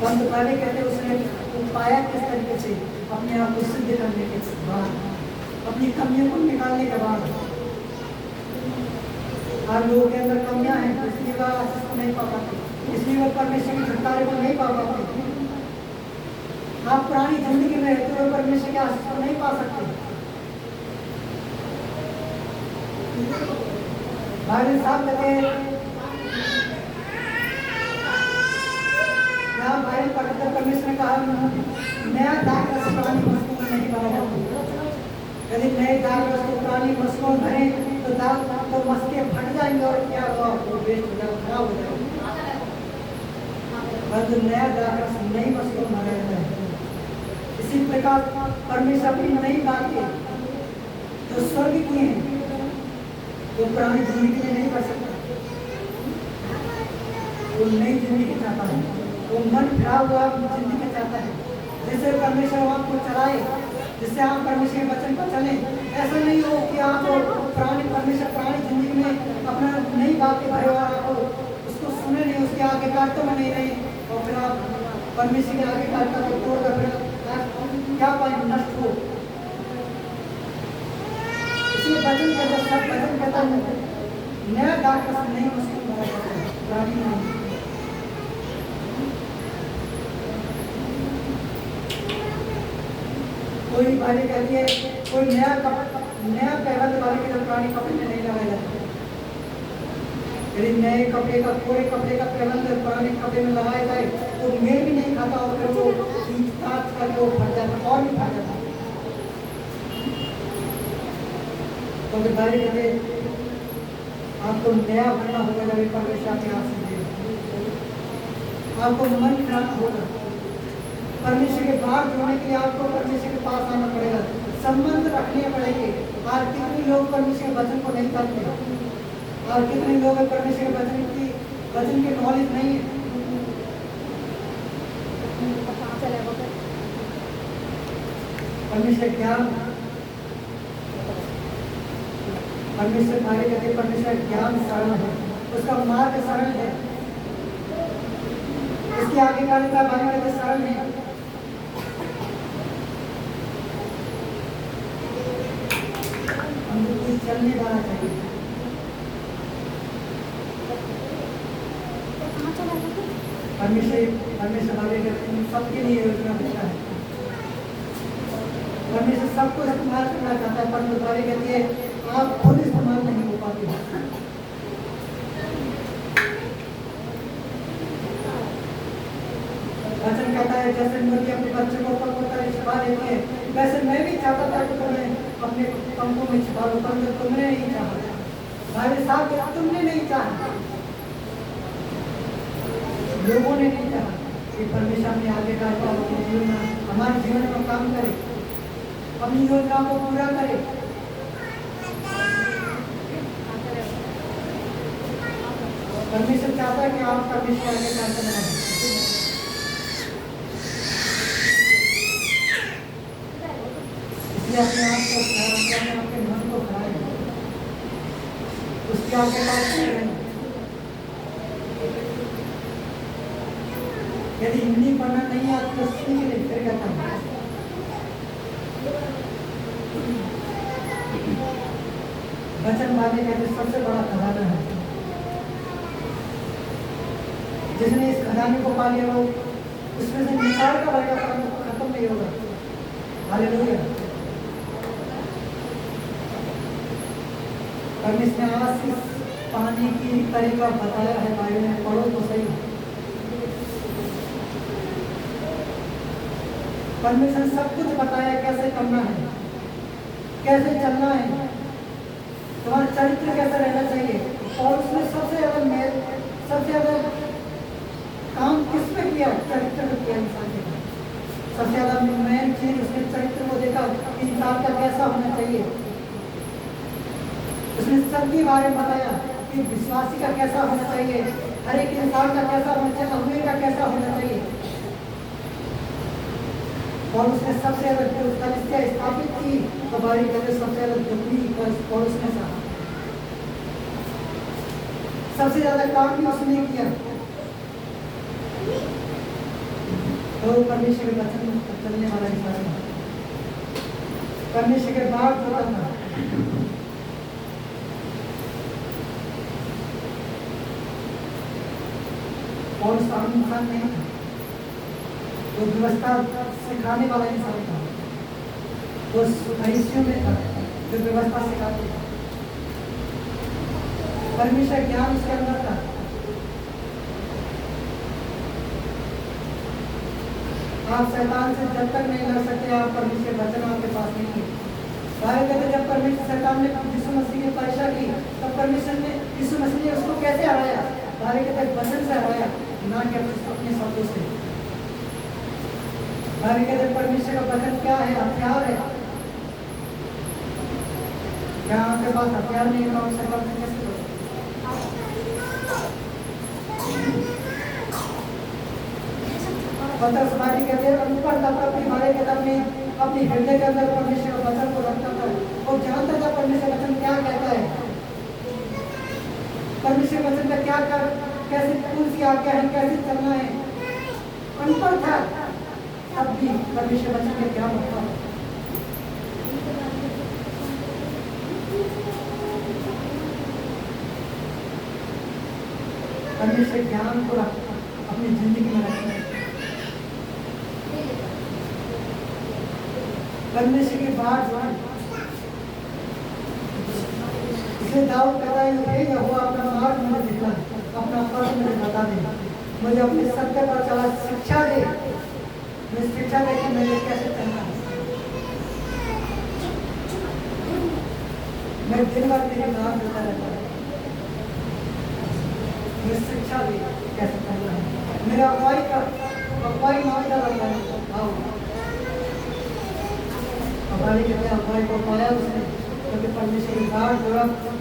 पंत पाले कहते उसने वो पाया किस तरीके से, अपने आप को सिद्ध करने के बाद, अपनी कमियों को निकालने के बाद। आज लोगों के अंदर कमियां हैं, इसलिए वह आशीष को नहीं पा पाते, इसलिए वह परमेश्वर के छुटकारे को नहीं पा पाते। आप पुरानी जिंदगी में रहते हुए परमेश्वर के आशीष को नहीं पा सकते। बाइबल साहब कहते बाइबल पढ़कर परमेश्वर ने कहा नया दाग रस पुरानी वस्तु में नहीं भरा जाता। यदि नए दाग रस को पुरानी वस्तुओं में भरें तो दाग तो मस्के फट जाएंगे और क्या होगा, वो वेस्ट हो जाएगा, खराब हो जाएगा। परंतु नया दाग रस नई वस्तुओं में भरा जाता है। इसी प्रकार परमेश्वर अपनी नई बातें जो स्वर्ग की हैं वो पुरानी जिंदगी में नहीं कर सकता। वो नई जिंदगी चाहता है, वो मन फिरा हुआ जिंदगी चाहता है, जिससे परमेश्वर आपको चलाए, जिससे आप परमेश्वर के वचन पर चले। ऐसा नहीं हो कि आप पुरानी परमेश्वर पुरानी जिंदगी में अपना नई बातें भरे और आप उसको सुने नहीं, उसके आगे काटते में नहीं रहे और फिर आप परमेश्वर के आगे काटता को तोड़कर फिर क्या पाए नष्ट हो। इसलिए वचन कहता सब वचन कहता है नया दाग रस नहीं मुश्किल भरा जाता है, पुरानी नहीं। कोई बारी कहती है कोई नया पैबंद वाले के पुराने कपड़े में नहीं लगाया जाता। यदि नए कपड़े का पूरे कपड़े का पैबंद पुराने कपड़े में लगाया जाए तो मेल भी नहीं खाता और फिर वो खींच करके वो फट जाता और भी फट जाता। तो फिर बारी कहते आपको नया बनना होगा, जब परमेश्वर के हाथ से आपको मन खराब होगा। परमेश्वर के बाहर जोड़ने के लिए आपको परमेश्वर के पास आना पड़ेगा, संबंध रखने पड़ेंगे। और कितने लोग परमेश्वर के वचन को नहीं करते और कितने लोग परमेश्वर के वचन की नॉलेज नहीं है। परमेश्वर ज्ञान, परमेश्वर कार्य करते, परमेश्वर ज्ञान सरल है, उसका मार्ग सरल है, इसके आगे का बारे सरल है। चलने वाला चाहिए। परमेश्वर वाले सबके लिए योजना देता है। परमेश्वर सबको इस्तेमाल करना चाहता है, परंतु वाले कहती है आप खुद इस्तेमाल नहीं हो पाते। वचन कहता है जैसे मुर्गी अपने बच्चे को पकड़कर छिपा देती है, वैसे मैं भी चाहता था कि तुम्हें अपने पंखों में छिपा लो, परंतु तुमने नहीं चाहा। भाई साहब तुमने नहीं चाहा, लोगों ने नहीं चाहा कि परमेश्वर ने आगे का हमारे जीवन में काम करे, अपनी योजना को पूरा करे। परमेश्वर चाहता है कि आप परमेश्वर आगे कार्य बनाए। अपने आप को अपने मन को खराब उसके आगे बात यदि हिंदी पढ़ना नहीं आता तो सीख ले, फिर कहता हूँ वचन वाले कहते सबसे बड़ा खजाना है। जिसने इस खजाने को पा लिया वो उसमें से निकाल का भरेगा, परंतु खत्म नहीं होगा। हालेलुया। परमेश्वर ने आशीष पाने की तरीका बताया है, बाइबल में पढ़ो तो सही। परमेश्वर ने सब कुछ बताया कैसे करना है, कैसे चलना है, तुम्हारा चरित्र कैसा रहना चाहिए। और उसने सबसे ज्यादा काम किस पे किया, चरित्र को किया इंसान के। सबसे ज्यादा मेन चीज उसने चरित्र को देखा, इंसान का कैसा होना चाहिए। उसने सबके बारे में बताया कि विश्वासी का कैसा होना चाहिए, हर एक इंसान का कैसा होना चाहिए, अमीर का कैसा होना चाहिए। और उसने सबसे ज्यादा कलिसिया स्थापित की तो बारी कहते सबसे ज्यादा दुखी और उसने सहा। सबसे ज्यादा काम भी उसने किया। तो परमेश्वर के वचन में चलने वाला इंसान था, परमेश्वर के बात होता था। और साम इंसान नहीं था, वो व्यवस्था सिखाने वाला इंसान था। वो फरीसियों में था जो व्यवस्था सिखाते थे। परमेश्वर ज्ञान उसके अंदर था। आप शैतान से जब तक नहीं लड़ सकते, आप परमेश्वर वचन आपके पास नहीं है। बाइबल कहते जब परमेश्वर शैतान ने यीशु मसीह की परीक्षा की, तब परमेश्वर ने यीशु मसीह ने उसको कैसे हराया? बाइबल कहते वचन से हराया, ना कि अपने शब्दों से। बाइबल कहते परमेश्वर का वचन क्या है? हथियार है। क्या आपके पास हथियार नहीं है तो आप शैतान से कैसे लड़ सकते? पतरस भाई कहते हैं ऊपर तक अपनी बारे के अपनी हृदय के अंदर परमेश्वर के वचन को रखता था। वो जानता था परमेश्वर वचन क्या कहता है, परमेश्वर वचन का क्या कर, कैसे कौन सी आज्ञा है, कैसे चलना है। अनपढ़ था तब भी परमेश्वर वचन का क्या मतलब। परमेश्वर ज्ञान को अपनी जिंदगी में रखना है। परमेश्वर की बात इसलिए दाऊद कहता है हे यहोवा अपना मार्ग मुझे दिखा, अपना पथ मुझे बता दे, मुझे अपने सत्य पर चला शिक्षा दे। मुझे शिक्षा दे कि मुझे कैसे चलना है। मैं दिन भर तेरी बात देता रहता है, मुझे शिक्षा दे कैसे चलना है। मेरा अगुवाई मांगता रहता है। आओ अगुवाई कहते हैं, अगुवाई को पाया उसने क्योंकि परमेश्वर की बात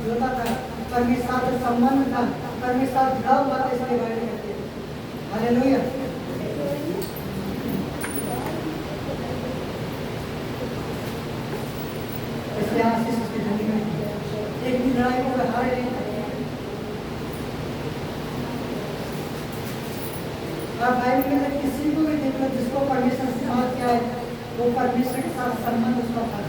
जोता था, परमेश्वर साथ संबंध था, परमेश्वर साथ जुड़ा हुआ था। इसलिए बाइबल कहते हैं हालेलुया। इसलिए आशीष उसकी जिंदगी में एक भी लड़ाई को हारे नहीं। आप बाइबल में किसी को भी देखो जिसको परमेश्वर से बात किया है, वो परमेश्वर के साथ संबंध उसका था।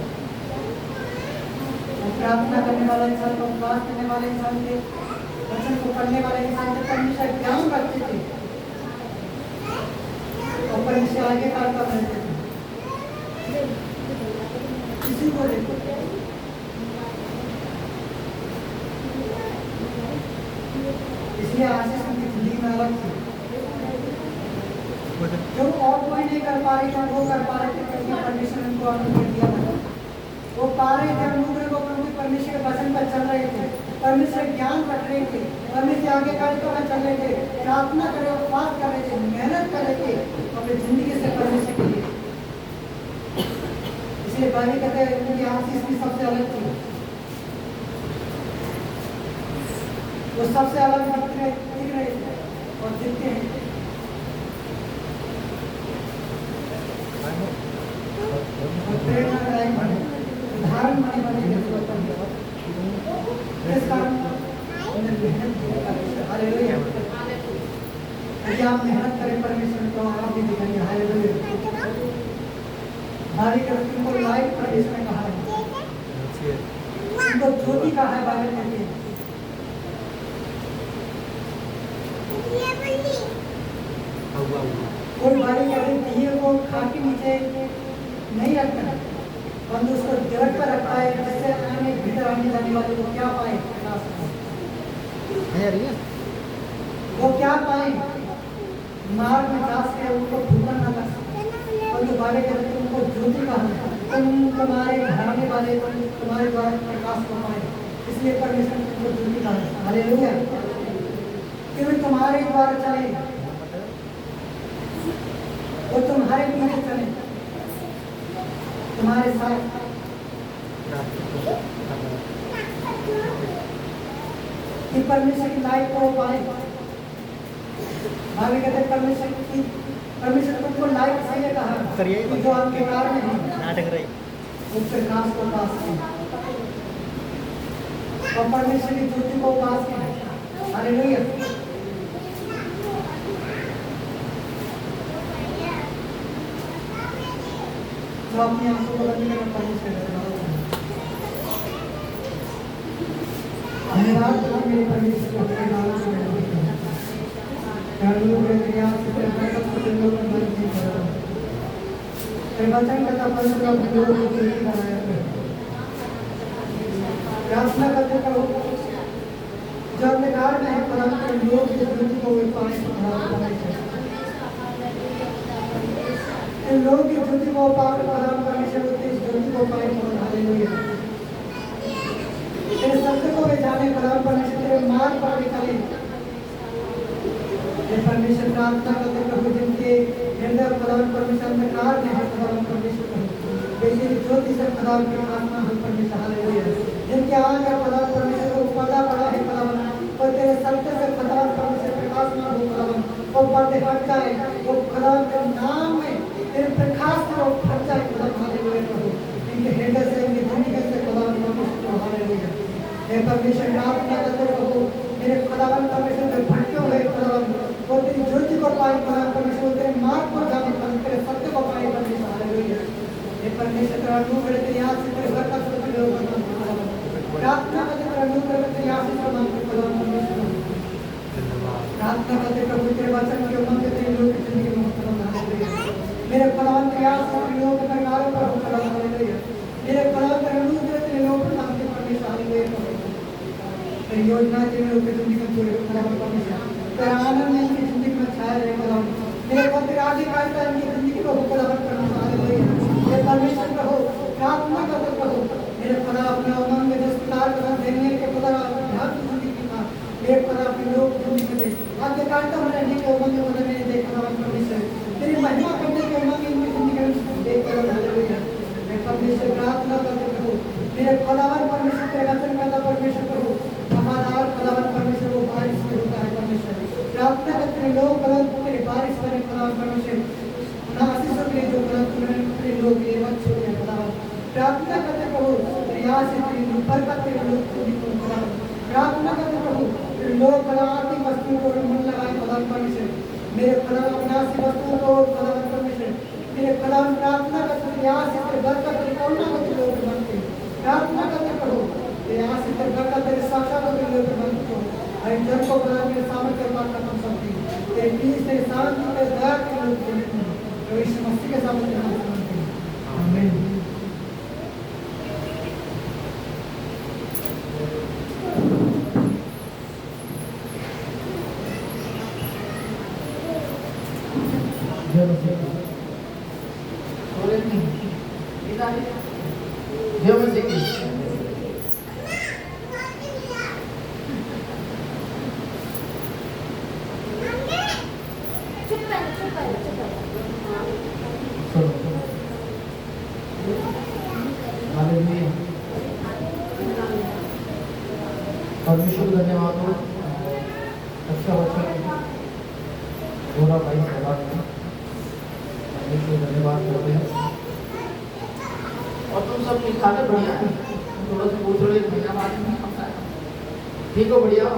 वो प्रार्थना करने वाला इंसान को, उपवास करने वाले इंसान थे, वचन को पढ़ने वाले इंसान थे, परमेश्वर ज्ञान रखते थे और परमेश्वर आगे कार्य कर रहे थे। किसी को देखो इसलिए आशीष उनकी जिंदगी में अलग थी। जो और कोई नहीं कर पा रहे थे वो कर पा रहे थे क्योंकि परमेश्वर ने उनको अनुग्रह दिया था। वो पा रहे थे अनुग्रह को क्योंकि परमेश्वर के वचन पर चल रहे थे, परमेश्वर ज्ञान रख रहे थे, परमेश्वर आगे कार्यक्रम में चल रहे थे, प्रार्थना कर रहे, उपवास कर रहे थे, मेहनत कर रहे थे अपनी जिंदगी से परमेश्वर के लिए। इसलिए बाइबल कहते हैं उनकी आशीष भी सबसे अलग थी। वो सबसे अलग दिख रहे थे और दिखते हैं। उदाहरण बने इस कारण हालेलुया। यदि आप मेहनत करें परमेश्वर तो आप भी दिखाएंगे। हालेलुया। हमारी कृति को लाइट परमेश्वर ने कहा है, उनको ज्योति कहा है। बाइबल कहती है कोई बाइबल कहते हैं दिए को खाट के नीचे नहीं रखना, परंतु उसको जगत पर रखता है जिससे आने भीतर आने जाने वाले को क्या पाए, वो क्या पाए, मार्ग में जा सके, उनको भूखा ना लग सके। परंतु बाइबल कहते हैं उनको ज्योति कहा है, तुम तुम्हारे घराने वाले तुम्हारे द्वारा प्रकाश को पाए। इसलिए परमेश्वर ने तुमको ज्योति कहा है। हालेलुया। केवल तुम्हारे द्वारा चले, वो तुम्हारे पीछे चले, तुम्हारे साथ। कि परमेश्वर की लाइफ को पाए। भाभी कहते परमेश्वर तुमको लाइफ इसलिए कहा कि जो आपके कार में है वो प्रकाश को पास करें और परमेश्वर की ज्योति को पास करें। हालेलुया। तो अपनी आंखों को बंद करना पसंद करते हैं। धन्यवाद तुम मेरे परमेश्वर को अपने नाम से विनती करता हूं। यार लोग मेरे यहाँ से तेरे बरकत को दिलों में बंद नहीं कर रहा। तेरे वचन का तपस्या का विरोध को नहीं बनाया कर। प्रार्थना करते करो जो अंधकार में है परंतु लोग इस ज्योति को वे पाए तो खराब होने चाहिए। इन लोग की ज्योति को पाकर प्रदान करने से होते इस ज्योति को पाए तो हालेलुया। तेरे सत्य को वे जाने प्रदान करने से तेरे मार्ग पर निकले। ये परमेश्वर प्रार्थना करते प्रभु जिनके हृदय प्रदान परमेश्वर अंधकार में है प्रदान परमेश्वर वैसे ज्योति से प्रदान की आत्मा हम परमेश्वर हालेलुया। जिनके आँख का प्रदान परमेश्वर को पर्दा पड़ा है प्रदान और तेरे सत्य से प्रदान परमेश्वर प्रकाशमान हो प्रदान वो पर्दे हट जाए वो प्रदान के नाम में तेरे प्रकाश से वो हट जाए प्रदान हालेलुया प्रभु इनके हृदय से इनके जिंदगी से प्रदान परमेश्वर हालेलुया। हे परमेश्वर प्रार्थना करते प्रभु मेरे खुदावन परमेश्वर में भटके हुए खुदावन वो तेरी ज्योति को पाए खुदावन परमेश्वर तेरे मार्ग को जाने पर तेरे सत्य को पाए परमेश्वर हालेलुया। हे परमेश्वर तेरा अनुग्रह तेरी आस से तेरे बरकत से तेरे ऊपर प्रार्थना करते तेरा अनुग्रह तेरी आस से प्रदान कर खुदावन परमेश्वर प्रार्थना करते प्रभु तेरे वचन के उमंग तेरे लोग की जिंदगी में खुदावन हालेलुया। मेरे खुदावन तेरी आस से तेरे लोग के परिवारों पर हो खुदावन हालेलुया। मेरे खुदावन तेरा अनुग्रह तेरे लोग पर नाम के परमेश्वर हालेलुया। तेरी योजना तेरे लोग की जिंदगी में पूरे खुदावन परमेश्वर तेरा आनंद इनकी जिंदगी में छाया रहे खुदावन मेरे को तेरा अधिकार का इनकी जिंदगी को खुदावन परमेश्वर हालेलुया। ये परमेश्वर प्रभु प्रार्थना करते प्रभु मेरे खुदा अपने उमंग में दस्तकार कर देने के खुदा ध्यान जिंदगी का मेरे खुदा अपने लोग जिंदगी में आगे काटता हूं रहने के उमंग में मैंने देखा खुदा परमेश्वर तेरी महिमा करने के उमंग इनकी जिंदगी में देख कर हालेलुया। मैं परमेश्वर प्रार्थना करते प्रभु मेरे खुदावन परमेश्वर तेरे वचन का परमेश्वर प्रभु हमारा खुदावन परमेश्वर वो बारिश में होता है परमेश्वर प्रार्थना करते लोग कलम तेरे बारिश बने खुदावन परमेश्वर आशीषों के जो तुमने लोग के वक्त छोड़े खुदावन प्रार्थना करते प्रभु रियाज से तेरी बरकत तेरे लोग को भी खुदावन प्रार्थना करते प्रभु लोग खुदा आर्थिक वस्तुओं को मन लगाए खुदावन परमेश्वर मेरे खुदा विनाशी वस्तुओं को खुदावन परमेश्वर मेरे खुदावन प्रार्थना करते रियाज से तेरी बरकत तेरी करुणा को तेरे लोग बनते प्रार्थना करते प्रभु रियाज से तेरी बरकत तेरे साक्षात को तेरे लोग बनते हर जन को खुदा के सामर्थ्य पार करना सकती तेरे पीस तेरे शांति तेरे दया के लोग बनते यीशु मसीह के सामने नाम से मांगते हैं आमीन। जय मसीह जय मसीह परमेश्वर धन्यवाद हो अच्छा वचन पूरा भाई सवाल परमेश्वर धन्यवाद करते हैं और तुम सब ठीक ठाक है बढ़िया थोड़ा सा पूछ रहे महीना बाद ठीक हो बढ़िया हो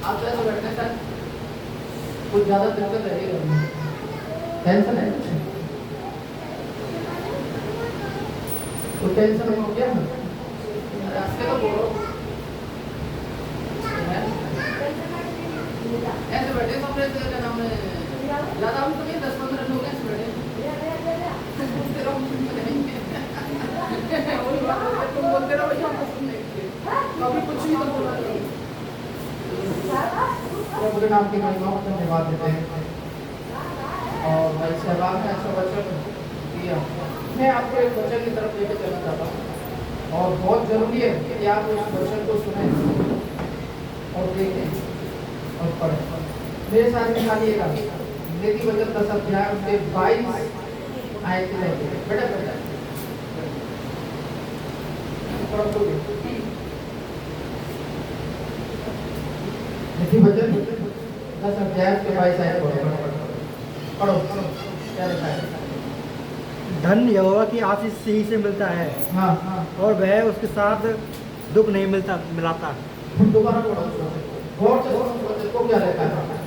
आप ऐसा बैठने सर कुछ ज़्यादा दिक्कत है टेंशन है तो टेंशन हो क्या रास्ते को बोलो ऐसे बैठे कमरे से क्या नाम है ज़्यादा हम तो नहीं 10-15 लोग ऐसे बैठे तुम बोलते रहो भैया हम सुन लेंगे कभी कुछ नहीं तो बोला प्रभु के नाम की महिमा को धन्यवाद देते हैं और भाई सहबाग ने अच्छा वचन दिया। मैं आपको एक वचन की तरफ लेकर चलना चाहता हूँ और बहुत जरूरी है कि आप उस वचन को सुनें और देखें और पढ़ें। मेरे साथ निकालिएगा नीति वचन 10 अध्याय उसके 22 आयत रहेंगे बेटा बेटा पढ़ दोगे नीति वचन 10 अध्याय उसके 22 आयत पढ़ो क्या लिखा है। धन यहोवा की आशीष ही से मिलता है हाँ हाँ और वह उसके साथ दुख नहीं मिलाता। दोबारा पढ़ो गौर से सुनो, देखो क्या लिखा है।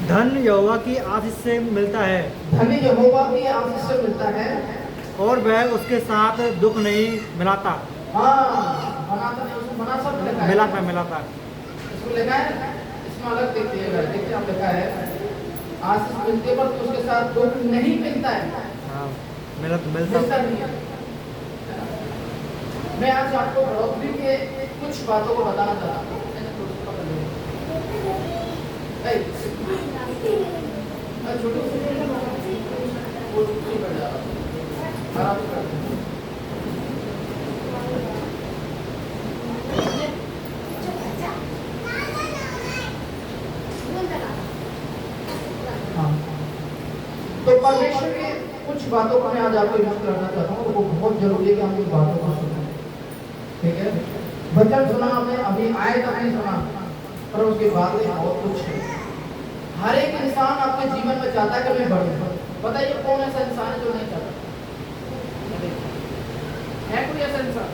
धन यहोवा की आशीष से मिलता है धनी यहोवा की आशीष से मिलता है और वह उसके साथ दुख नहीं मिलाता। हाँ, मनाता नहीं, उसको मना सब लिखा है। मिलाता मिलाता इसको लिखा है, इसमें अलग देखिएगा, देखिए आप लिखा है आशीष मिलते पर तो उसके साथ दुख नहीं मिलता है, हाँ, मिलता मिलता नहीं है। मैं आज आपको बढ़ोतरी के कुछ बातों को बताना चाहता हूँ। छोटी वो कर जा रहा आराम से कर। तो परमेश्वर के कुछ बातों को मैं आज आपको यूज करना चाहता हूँ, वो बहुत जरूरी है कि हम इन बातों को सुनें। ठीक है, वचन सुना आपने, अभी आए तक नहीं सुना, पर उसके बाद में बहुत कुछ है। हर एक इंसान अपने जीवन में चाहता है कि मैं बढ़ूं। बताइए कौन ऐसा इंसान है जो नहीं चाहता? है कोई ऐसा इंसान?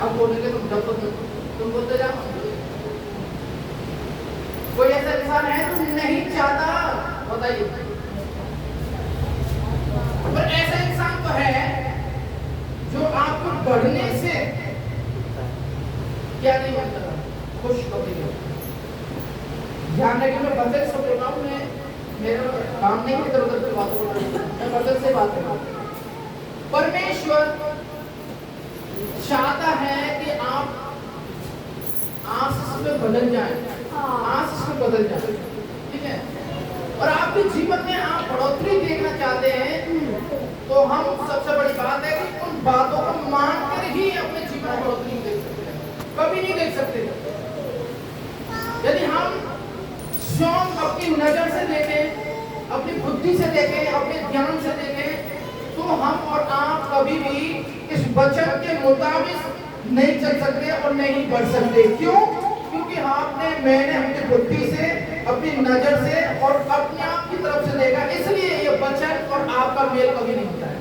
अब बोलेंगे तुम, जब तक तुम बोलते जाओ। कोई ऐसा इंसान है जो नहीं चाहता? बताइए। पर ऐसा इंसान तो है जो आपको बढ़ने से क्या नहीं बनता, खुश कभी नहीं। ध्यान रखिए, मैं बदल से बोल रहा हूँ, मैं मेरा काम नहीं इधर उधर की बात बोल रहा हूँ, मैं बदल से बात कर रहा हूँ। परमेश्वर चाहता है कि आप आशीष में बदल जाएं, आशीष में बदल जाएं, ठीक है। और आपके जीवन में आप बढ़ोतरी देखना चाहते हैं, तो हम सबसे बड़ी बात है कि उन बातों को मानकर ही अपने जीवन में बढ़ोतरी देख सकते हैं, कभी नहीं देख सकते। यदि हम स्वयं अपनी नजर से देखें, अपनी बुद्धि से देखें, अपने ज्ञान से देखें, तो हम और आप कभी भी इस वचन के मुताबिक नहीं चल सकते और नहीं बढ़ सकते। क्यों? क्योंकि मैंने अपनी बुद्धि से, अपनी नजर से और अपने आप की तरफ से देखा, इसलिए ये वचन और आपका मेल कभी नहीं होता है।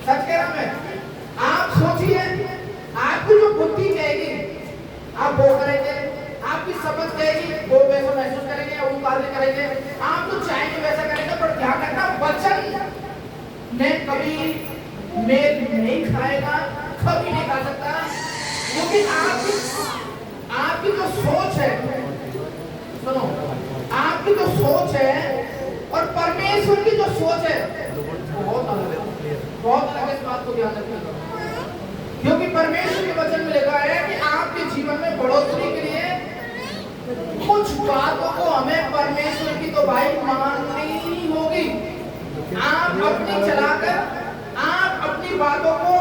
सच कह रहा मैं। आप सोचिए, आपकी जो बुद्धि कहेगी आप वो करेंगे, आपकी समझ कहेगी वो वैसा महसूस करेंगे या वो कार्य करेंगे, आप जो चाहेंगे वैसा करेंगे। पर ध्यान रखना, वचन ने कभी मेल नहीं खाएगा, कभी नहीं खा सकता, क्योंकि आपकी जो सोच है, सुनो, आपकी जो सोच है और परमेश्वर की जो सोच है बहुत अलग है, बहुत अलग है। इस बात को ध्यान रखिएगा, क्योंकि परमेश्वर के वचन में लिखा है कि आपके जीवन में बढ़ोतरी के लिए कुछ बातों को हमें परमेश्वर की तो भाई माननी होगी। आप अपनी चलाकर, आप अपनी बातों को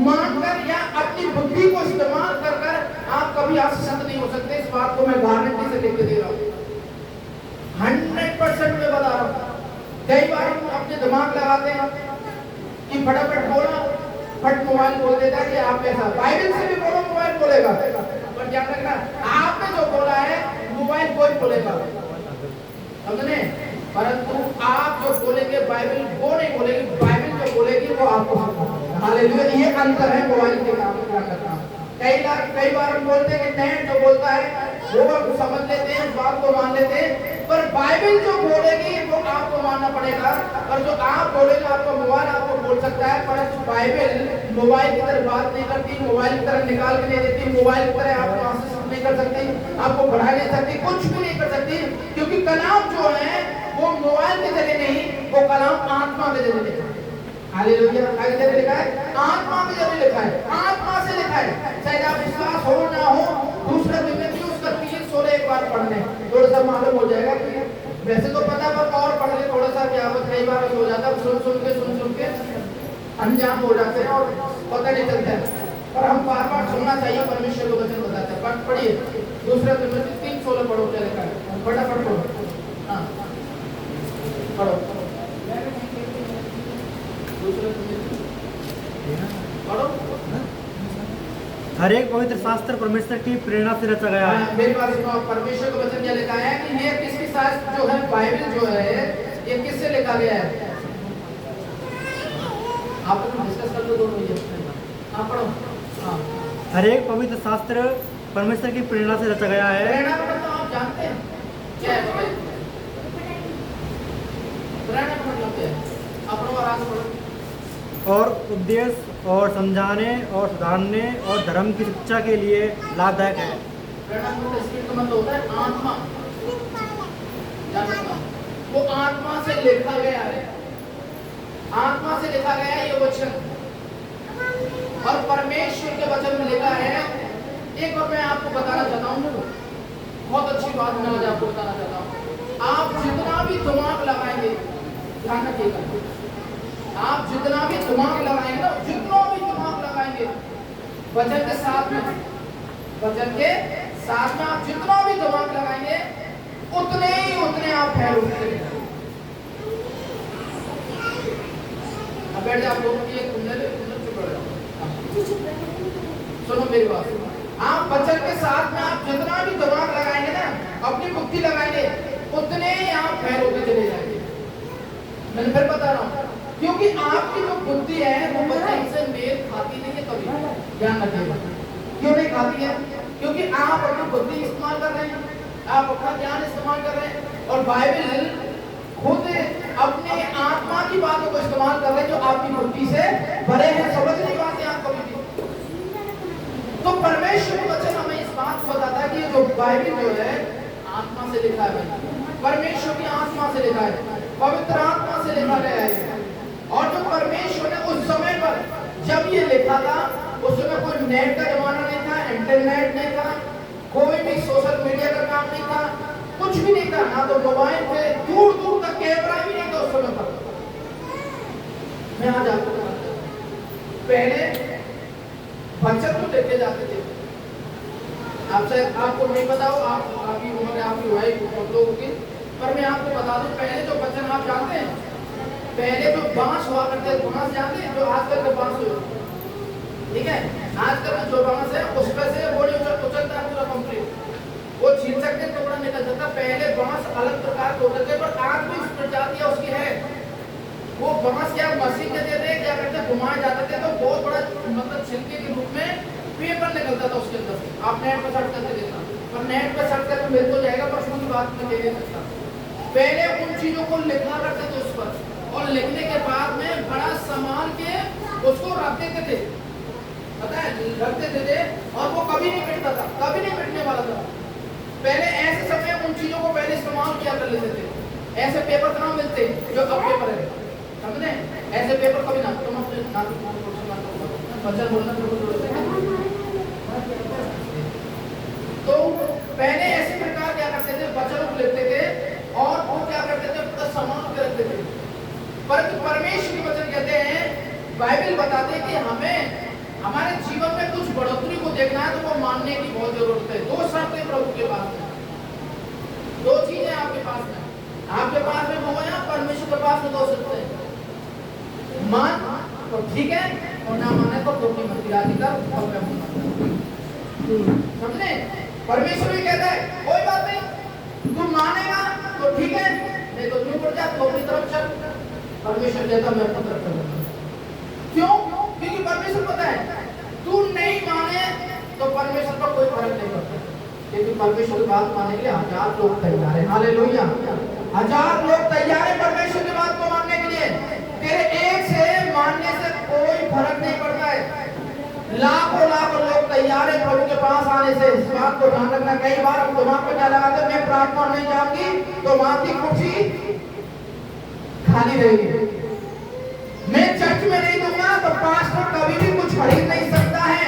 मानकर या अपनी बुद्धि को इस्तेमाल कर आप कभी आशीषित नहीं हो सकते। इस बात को मैं गारंटी से लिख के दे रहा हूँ, 100% में बता रहा हूँ। कई बार हम अपने दिमाग लगाते हैं कि फटाफट बोला, फट मोबाइल बोल देता है कि आप ऐसा, बाइबल से भी बोलो मोबाइल बोलेगा, पर ध्यान रखना, आपने जो बोला है मोबाइल कोई बोलेगा, समझने। परंतु आप जो बोलेंगे बाइबल वो नहीं बोलेगी, बाइबल जो बोलेगी वो आपको सुनाएगा। हालेलुया, ये अंतर है मोबाइल के काम क्या करना। कई बार हम बोलते हैं कि नेट जो बोलता है वो समझ लेते हैं, उस बात को मान लेते हैं, पर बाइबल जो बोलेगी वो आपको मानना पड़ेगा। और जो आप बोलेंगे, आपका मोबाइल आपको बोल सकता है, पर बाइबल मोबाइल की तरह बात नहीं करती, मोबाइल की तरह निकाल के नहीं देती, मोबाइल की तरह आपको आशीष नहीं कर सकती, आपको बढ़ा नहीं सकती, कुछ भी नहीं कर सकती। क्योंकि कलाम जो है वो मोबाइल के जरिए नहीं, वो कलाम आत्मा के जरिए लिखा है। हालेलुया, किस जरिए लिखा है? आत्मा के जरिए लिखा है, आत्मा से लिखा है। चाहे आप विश्वास हो ना हो, दूसरे दिन में भी उसका 316 एक बार पढ़ने, थोड़ा सा मालूम हो जाएगा कि वैसे तो पता, पर और पढ़ ले थोड़ा सा क्या होता है। कई बार हो जाता है, सुन के अनजान हो जाते हैं और पता नहीं चलता है। पर हम बार बार सुनना चाहिए, परमेश्वर को वचन बताते हैं। बट पढ़िए, दूसरा तिमोथी 3:16 पढ़ो, क्या लिखा है, फटाफट पढ़ो। हाँ पढ़ो, पढ़ो। हर एक पवित्र शास्त्र परमेश्वर की प्रेरणा से रचा गया है। मेरी बात सुनो, परमेश्वर का वचन क्या लिखा है कि ये किसकी शास्त्र जो है, बाइबल जो है, ये किससे लिखा गया है? आप लोग डिस्कस कर लो दोनों, ये आप पढ़ो। हाँ हर एक पवित्र शास्त्र परमेश्वर की प्रेरणा से रचा गया है। प्रेरणा का मतलब आप जानते हैं क्या है? बताइए। प्रेरणा का मतलब क्या है? अपनों और आगे बढ़ो। और उद्देश्य और समझाने और सुधारने और धर्म की शिक्षा के लिए लाभदायक है। प्रेरणा का मतलब होता है आत्मा। जानते हो? वो आत्मा से लिखा गया है, आत्मा से लिखा गया है ये वचन, और परमेश्वर के वचन में लिखा है। एक और मैं आपको बताना चाहता हूँ, बहुत अच्छी बात मैं आज आपको बताना चाहता हूँ। आप जितना भी दिमाग लगाएंगे, ध्यान रखिएगा, आप जितना भी दिमाग लगाएंगे ना, जितना भी दिमाग लगाएंगे वचन के साथ में, वचन के साथ में आप जितना भी दिमाग लगाएंगे उतने आप फैल उठते हैं। अब बैठ जाओ, लोगों की एक कुंडल चुप रह जाओ। सुनो मेरी बात, आप वचन के साथ में आप जितना भी दिमाग लगाएंगे ना, अपनी बुद्धि लगाएंगे, उतने ही आप फैल होते चले जाएंगे। मैंने फिर बता रहा हूँ, क्योंकि आपकी जो बुद्धि है वो वचन से मेल खाती नहीं है कभी। ध्यान रखिएगा, क्यों नहीं खाती है? क्योंकि आप अपनी बुद्धि इस्तेमाल कर रहे हैं, आप अपना ज्ञान इस्तेमाल कर रहे हैं, और बाइबल खुद अपने आत्मा की बातों को इस्तेमाल कर रहे हैं जो आपकी बुद्धि से भरे हैं। समझ नहीं पाते आप कभी भी। तो परमेश्वर का वचन हमें इस बात को बताता है कि जो बाइबल जो है आत्मा से लिखा है, परमेश्वर की आत्मा से लिखा है, पवित्र आत्मा से लिखा गया है। और जो परमेश्वर ने उस समय पर जब ये लिखा था, उस समय कोई नेट का जमाना नहीं था, इंटरनेट नहीं था, कोई भी सोशल मीडिया का काम नहीं था, कुछ भी नहीं था, ना तो मोबाइल पे, दूर दूर तक कैमरा भी नहीं था उस समय पर। मैं आज आपको बताता हूं, पहले बच्चे तो लेके जाते थे, आपसे आपको नहीं पता हो, आप आपकी उम्र आपकी वाइफ सब लोगों की, पर मैं आपको बता दूं, पहले जो बच्चन आप जानते हैं, पहले जो बांस हुआ करते थे, बांस जानते हैं, जो आजकल के बांस हुए, ठीक है, आजकल में जो बांस है उस पर से बॉडी उछलता है पूरा कंप्लीट, वो छीन सकते टुकड़ा निकल जाता। पहले बांस अलग प्रकार के होते थे, पर आज भी इस प्रजातियां उसकी है। वो बांस क्या मशीन के देते क्या करते, घुमाए जाते थे, तो बहुत बड़ा मतलब छिलके के रूप में पेपर निकलता था उसके अंदर से। आप नेट पर सर्च करके देखना, पर नेट पर सर्च करके मिल तो जाएगा, पर उसकी बात में ले सकता। पहले उन चीजों को लिखा करते थे उस पर, और लिखने के बाद में बड़ा संभाल के उसको रख देते थे, पता है, रख देते थे, और वो कभी नहीं मिटता था, कभी नहीं मिटने वाला था। पहले ऐसे समय उन चीजों को पहले इस्तेमाल किया कर लेते थे। ऐसे पेपर कहाँ मिलते जो अब पेपर है, समझे? ऐसे पेपर कभी ना, तुम अपने बच्चा बोलना तो पहले ऐसे प्रकार क्या करते थे, बच्चों को लिखते थे और वो क्या करते थे, पूरा सामान के रखते थे। परंतु परमेश्वर के वचन कहते हैं, बाइबल बताते हैं कि हमें हमारे जीवन में कुछ बढ़ोतरी को देखना है तो वो मानने की बहुत जरूरत है। दो शर्तें प्रभु के पास में, दो चीजें आपके पास में वो है, परमेश्वर के पास में दो शर्तें हैं, मान तो ठीक है, और ना माने तो टोटी मत गिरानी का, समझे? परमेश्वर भी कहता है कोई बात नहीं, तू मानेगा तो ठीक है, नहीं तो तू उड़ जा, तो अपनी तरफ चल। परमेश्वर कहता मैं अपनी तरफ चलूंगा। क्यों? क्योंकि परमेश्वर पता है तू नहीं माने तो परमेश्वर पर कोई फर्क नहीं पड़ता, क्योंकि परमेश्वर की बात मानने के लिए 1000 लोग तैयार हैं। हालेलुया, 1000 लोग तैयार हैं परमेश्वर की बात को मानने के लिए। तेरे एक से मानने से कोई फर्क नहीं पड़ता है, लाखों लोग तैयार है प्रभु के पास आने से। इस बात को ध्यान रखना। कई बार हम दिमाग में क्या लगाते, मैं प्रार्थना नहीं जाऊंगी तो वहां की कुर्सी खाली रहेगी, मैं चर्च में नहीं दूंगा तो पास्टर कभी भी कुछ खरीद नहीं सकता है।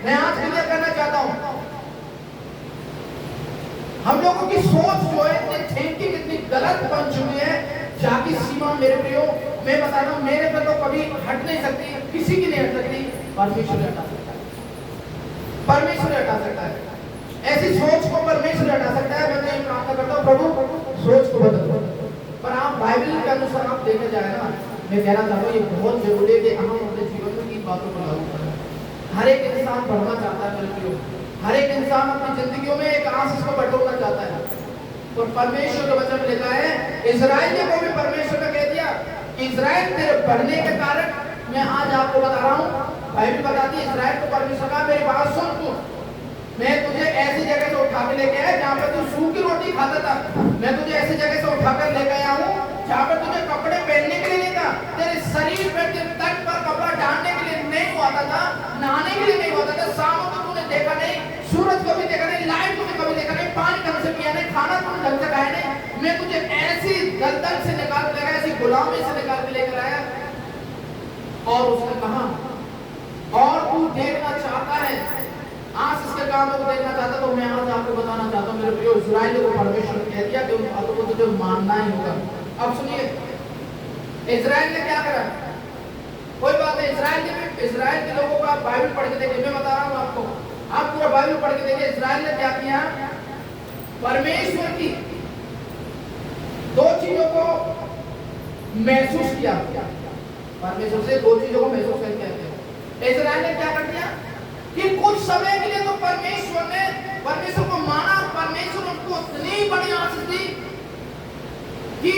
मैं आज क्लियर करना चाहता हूं, हम लोगों की सोच जो है, थिंकिंग इतनी गलत बन चुकी है, जाति सीमा मेरे प्रियो, मैं बता रहा हूं, मेरे पे तो कभी हट नहीं सकती, किसी की नहीं हट सकती, परमेश्वर हटा सकता है, परमेश्वर हटा सकता है। ऐसी सोच को परमेश्वर हटा सकता है। मैं तो ये प्रार्थना करता हूं, प्रभु सोच को बदल दो। पर आप बाइबल के अनुसार आप देखा जाए ना, मैं कहना चाहता हूँ ये बहुत जरूरी है कि हम अपने जीवन में इन बातों को लागू करें। हर एक इंसान बढ़ना चाहता है मेरे प्रियो, हर एक इंसान अपनी जिंदगियों में एक आशीष को बटोरना चाहता है। तो परमेश्वर के वचन में लिखा है, इजराइल को भी परमेश्वर ने कह दिया, इजराइल तेरे बढ़ने के कारण मैं आज आपको बता रहा हूँ बाइबल बताती है इस्राएल को परमेश्वर कहा मेरी बात सुन तू, मैं तुझे ऐसी जगह से उठा के लेके आया जहाँ पर तू सूखी रोटी खाता था। मैं तुझे ऐसी जगह से उठा कर लेके आया हूँ जहाँ पर तुझे कपड़े पहनने के लिए नहीं था, तेरे शरीर पर तट पर कपड़ा डालने के लिए नहीं हुआ था, नहाने के लिए नहीं हुआ था, शाम को तूने देखा नहीं, सूरज को भी देखा नहीं, लाइट को भी कभी देखा नहीं, पानी ढंग से पिया नहीं, खाना तूने ढंग से खाया नहीं। मैं तुझे ऐसी दलदल से निकाल के लाया, ऐसी गुलामी से निकाल के लेकर आया। और उसने कहा और तू देखना चाहता है, आज इसके कामों को देखना चाहता, तो मैं आज आपको बताना चाहता हूँ मेरे प्रियो, इस्राएल को परमेश्वर कह दिया कि उन बातों को तुझे मानना ही होगा। अब सुनिए इस्राएल ने क्या करा, कोई बात नहीं, इस्राएल के लोगों को आप बाइबल पढ़ के देखिए, मैं बता रहा हूँ आपको, आप पूरा बाइबल पढ़ के देखिए। इस्राएल ने क्या किया, परमेश्वर की दो चीजों को महसूस किया, परमेश्वर से दो चीजों को महसूस करके आते। इस्राएल ने क्या कर दिया कि कुछ समय के लिए तो परमेश्वर को माना, परमेश्वर उनको इतनी बड़ी आशीष दी कि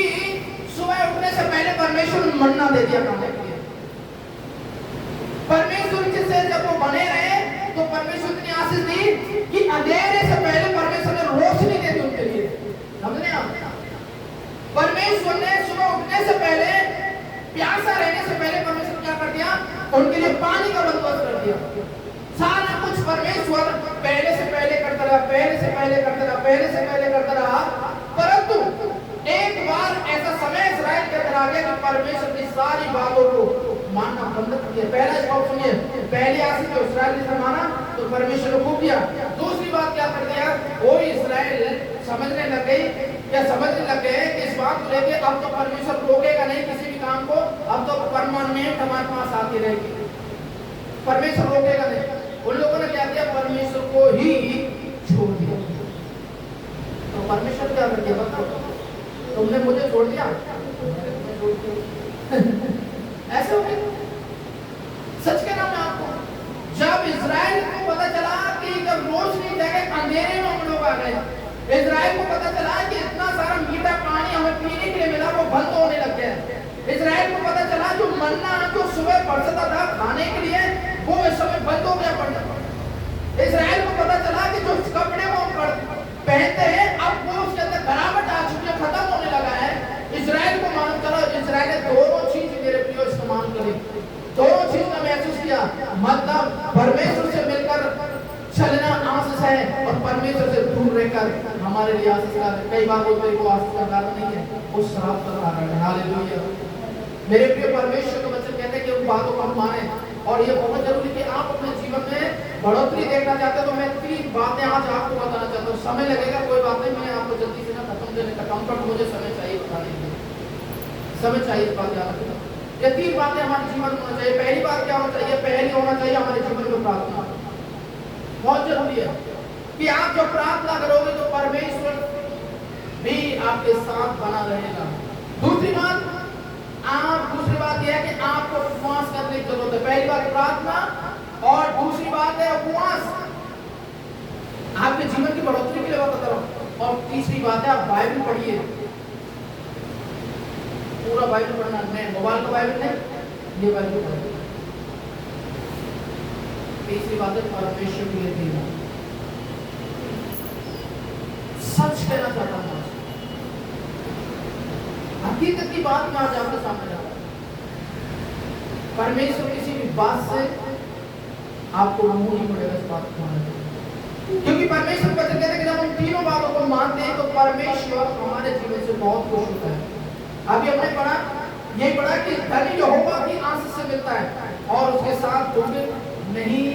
सुबह उठने से पहले परमेश्वर ने मन्ना दे दिया खाने के लिए। परमेश्वर से जब वो बने रहे तो परमेश्वर ने आशीष दी कि अंधेरे से पहले परमेश्वर ने रोशनी दे दी उनके लिए। समझने आप, परमेश्वर ने सुबह उठने से पहले, प्यासा रहने से पहले परमेश्वर क्या कर दिया, उनके लिए पानी का बंदोबस्त कर दिया। सारा कुछ परमेश्वर पहले से पहले करता रहा, पहले से पहले करता रहा, पहले से पहले करता रहा। परंतु एक बार ऐसा समय इस्राएल के अंदर आ गया कि परमेश्वर की सारी बातों को मानना बंद कर दिया। पहला जवाब सुनिए, पहली आशीष जो इस्राएल ने माना तो परमेश्वर को खूब दिया। दूसरी बात क्या कर दिया, वो इस्राएल समझने लग गई या समझने लग गए कि इस बात को लेके अब तो परमेश्वर रोकेगा नहीं किसी भी काम को, अब तो परमानेंट हमारे पास आती रहेगी, परमेश्वर रोकेगा नहीं। उन लोगों ने क्या किया, परमेश्वर को ही छोड़ दिया। तो परमेश्वर क्या कर दिया, बताओ, तुमने मुझे छोड़ दिया ऐसे हो गया। सच कहना मैं आपको, जब इजराइल को पता चला कि जब रोशनी जगह अंधेरे में हम लोग आ गए, इजराइल को पता चला कि इतना सारा मीठा पानी हमें पीने के लिए मिला वो बंद होने लग गया। इजराइल को पता चला जो मन्ना जो सुबह बरसता था खाने के लिए वो इस समय बंद हो गया पड़ना। इजराइल को पता चला कि जो कपड़े वो पहनते हैं अब वो उसके अंदर गिरावट आ चुकी है, खत्म होने लगा है। इजराइल को मालूम चला, इजराइल ने दोनों चीज मेरे प्रियो इस्तेमाल करी, दोनों चीज का महसूस किया। मतलब परमेश्वर से मिलकर चलना आशीष है और परमेश्वर से दूर रहकर हमारे लिए आशीष का। कई बार बोलते वो आशीष का कारण नहीं है, वो श्राप का कारण है। हालेलुया। मेरे प्रिय परमेश्वर का वचन कहते हैं कि उन बातों को हम माने, और ये बहुत जरूरी कि आप अपने जीवन में बढ़ोतरी देखना चाहते हैं। तो मैं 3 बातें आज आपको बताना चाहता हूँ। समय लगेगा, कोई बात नहीं, मैं आपको जल्दी से ना खत्म देने का कम्फर्ट, मुझे समय चाहिए बताने के लिए, समय चाहिए। बात याद रखना, ये 3 बातें हमारे जीवन में होना चाहिए। पहली बात क्या होना चाहिए, पहली होना चाहिए हमारे जीवन में प्रार्थना। बहुत जरूरी है कि आप जब प्रार्थना करोगे तो परमेश्वर भी आपके साथ बना रहेगा। दूसरी बात यह है कि आपको उपवास करने की जरूरत है। पहली बात प्रार्थना और दूसरी बात है उपवास, आपके जीवन की बढ़ोतरी के लिए बता रहा हूं। और तीसरी बात है आप बाइबल पढ़िए, पूरा बाइबल पढ़ना, मैं मोबाइल का बाइबल नहीं, ये बाइबल पढ़िए। तीसरी बात है परमेश्वर के लिए देना। सच कहना चाहता हूं, हकीकत की बात मैं आज आपके सामने ला रहा हूं। परमेश्वर किसी भी बात से आपको मुंह नहीं पड़ेगा इस बात को मानने, क्योंकि परमेश्वर वचन कहते हैं कि जब हम तीनों बातों को मानते हैं तो परमेश्वर हमारे जीवन से बहुत खुश होता है। अभी हमने पढ़ा, यही पढ़ा कि धनी यहोवा की आशीष से मिलता है और उसके साथ दुख नहीं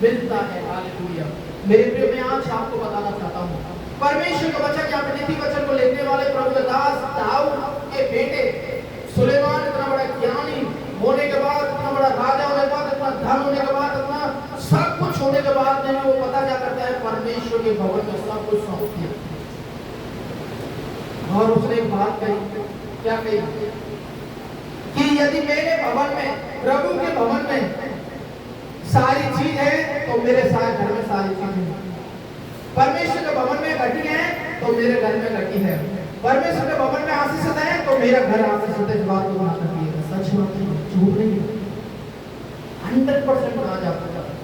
मिलता है। हालेलुया। मेरे प्रिय, मैं आज आपको बताना चाहता हूँ परमेश्वर का वचन, यहाँ पे नीति वचन को लिखने वाले प्रभु दास दाऊद के बेटे सुलेमान इतना बड़ा ज्ञानी होने के बाद, इतना बड़ा राजा होने के बाद, इतना धन होने के बाद, इतना सब कुछ होने के बाद नहीं, वो पता क्या करता है, परमेश्वर के भवन में सब कुछ सौंप दिया। और उसने एक बात कही, क्या कही कि यदि मेरे भवन में, प्रभु के भवन में सारी चीज है तो मेरे सारे घर में सारी चीज है। परमेश्वर के भवन में घटी है तो मेरे घर में घटी है। परमेश्वर के भवन में आशीषित है तो मेरा घर आशीषित है। बात को बात करती है, सच बात है, झूठ नहीं है। 100% आज आपको पता है।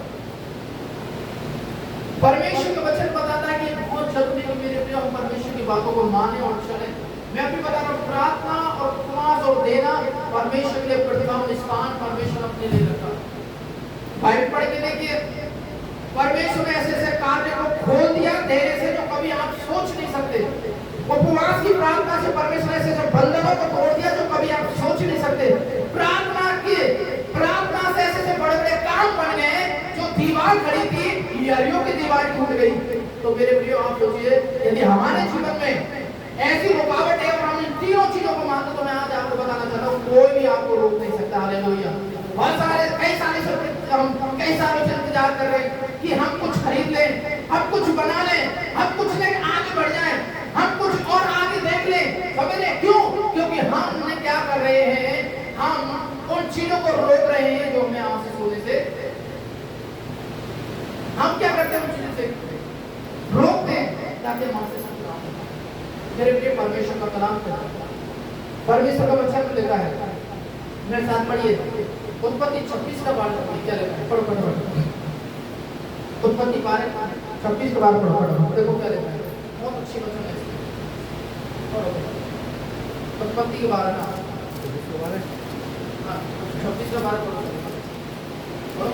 परमेश्वर का वचन बताता है कि बहुत जरूरी है मेरे प्रिय, हम परमेश्वर की बातों को माने और चले। मैं अभी बता रहा हूँ, प्रार्थना और उपवास और देना परमेश्वर के लिए प्रतिभा स्थान परमेश्वर अपने लिए रखा। बाइबल पढ़ के देखिए, परमेश्वर ने ऐसे ऐसे कार्य को खोल दिया देने से जो कभी आप सोच नहीं सकते। उपवास की प्रार्थना से परमेश्वर ऐसे ऐसे बंधनों को तोड़ दिया जो कभी आप सोच नहीं सकते। प्रार्थना की प्रार्थना से ऐसे ऐसे बड़े बड़े काम बन गए, जो दीवार खड़ी थी यरीहो की दीवार टूट गई। तो मेरे प्रियो आप सोचिए, यदि हमारे जीवन में ऐसी रुकावट है और हम इन तीनों चीजों को मानते, तो मैं आज आपको बताना चाहता हूँ, कोई भी आपको रोक नहीं सकता। हालेलुया। बहुत सारे कई सालों से इंतजार कर रहे हैं कि हम कुछ खरीद लें, हम कुछ बना लें, हम कुछ लेकर आगे बढ़ जाएं, हम कुछ और आगे देख लें। समझे क्यों? क्योंकि हम क्या कर रहे हैं, हम उन चीजों को रोक रहे हैं जो हमें आंसू सोने से, हम क्या करते हैं, उन चीजों से रोकते हैं ताकि हम आंसू मेरे प्रिय परमेश्वर का कलाम करता है। परमेश्वर का वचन लिखा है, मेरे साथ पढ़िए, उत्पत्ति 26 का बार क्या लिखा है, पढ़ो। उत्पत्ति 26 का बार पढ़ो, देखो क्या लिखा है, बहुत अच्छी वचन है। उत्पत्ति के बारे में 26 का बार पढ़ो।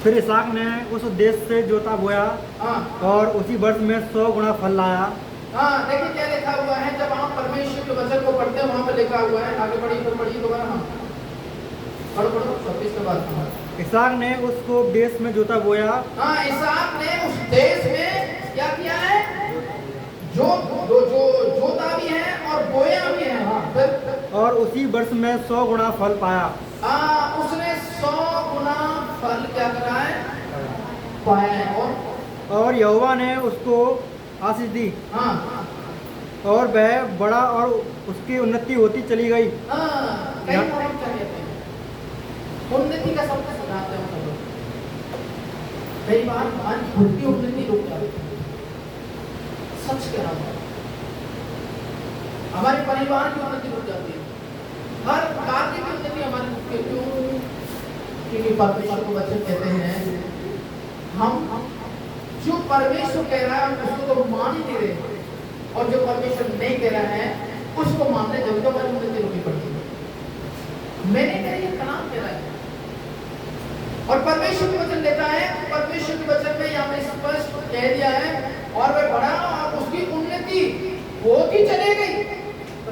फिर इसहाक ने उस देश से जोता बोया और उसी वर्ष में 100 गुना फल लाया। हाँ, देखिए क्या लिखा हुआ है। जब आप परमेश्वर के वचन को पढ़ते हैं, वहां पर लिखा हुआ है, आगे पढ़िए दोबारा। हाँ, पढ़ो 26 के बाद। इसहाक ने उसको देश में जोता बोया। हाँ, इसहाक ने उस देश में क्या किया है, जो जोता भी है और बोया भी है। हाँ, और उसी वर्ष में 100 गुना फल पाया। उसने 100 गुना फल क्या करा है, पाया है। और यहोवा ने उसको आशीष दी। हाँ, और वह बड़ा और उसकी उन्नति होती चली गई। कई बार हम क्या कहते हैं, उन्नति का शब्द सुनाते हैं हम लोग। कई बार हमारी खुद की उन्नति रुक जाती है। सच कह रहा हूं, हमारे परिवार की उन्नति रुक जाती है, हर कार्य की उन्नति हमारी रुक जाती है। क्यों? क्योंकि परमेश्वर को वचन कहते हैं, हम जो परमेश्वर कह रहा है उसको तो मान ही नहीं रहे, और जो परमेश्वर नहीं कह रहा है उसको मानने जब तो हमारी उन्नति रुकनी पड़ती है। मैंने कहा ये कलाम कह रहा है, और परमेश्वर के वचन देता है। परमेश्वर के वचन में यहाँ पे स्पष्ट कह दिया है, और वह बढ़ा और उसकी उन्नति होती चली गई,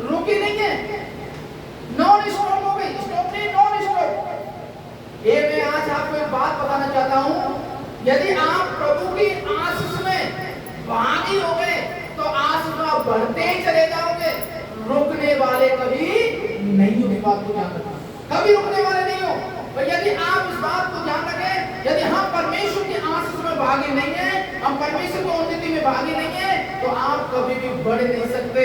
रुकी नहीं है, नॉन स्टॉप हो गई। स्टॉप नहीं, नॉन स्टॉप। ये मैं आज आपको एक बात बताना चाहता हूँ, यदि आप प्रभु की आशीष में भागी हो गए तो आशीष में बढ़ते ही चले जाओगे, रुकने वाले कभी नहीं हो। इस बात को ध्यान रखना, कभी रुकने वाले नहीं हो। तो यदि आप इस बात को ध्यान रखें, यदि हम परमेश्वर की आशीष में भागी नहीं है, हम परमेश्वर की उन्नति में भागी नहीं है, तो आप कभी भी बढ़ नहीं सकते,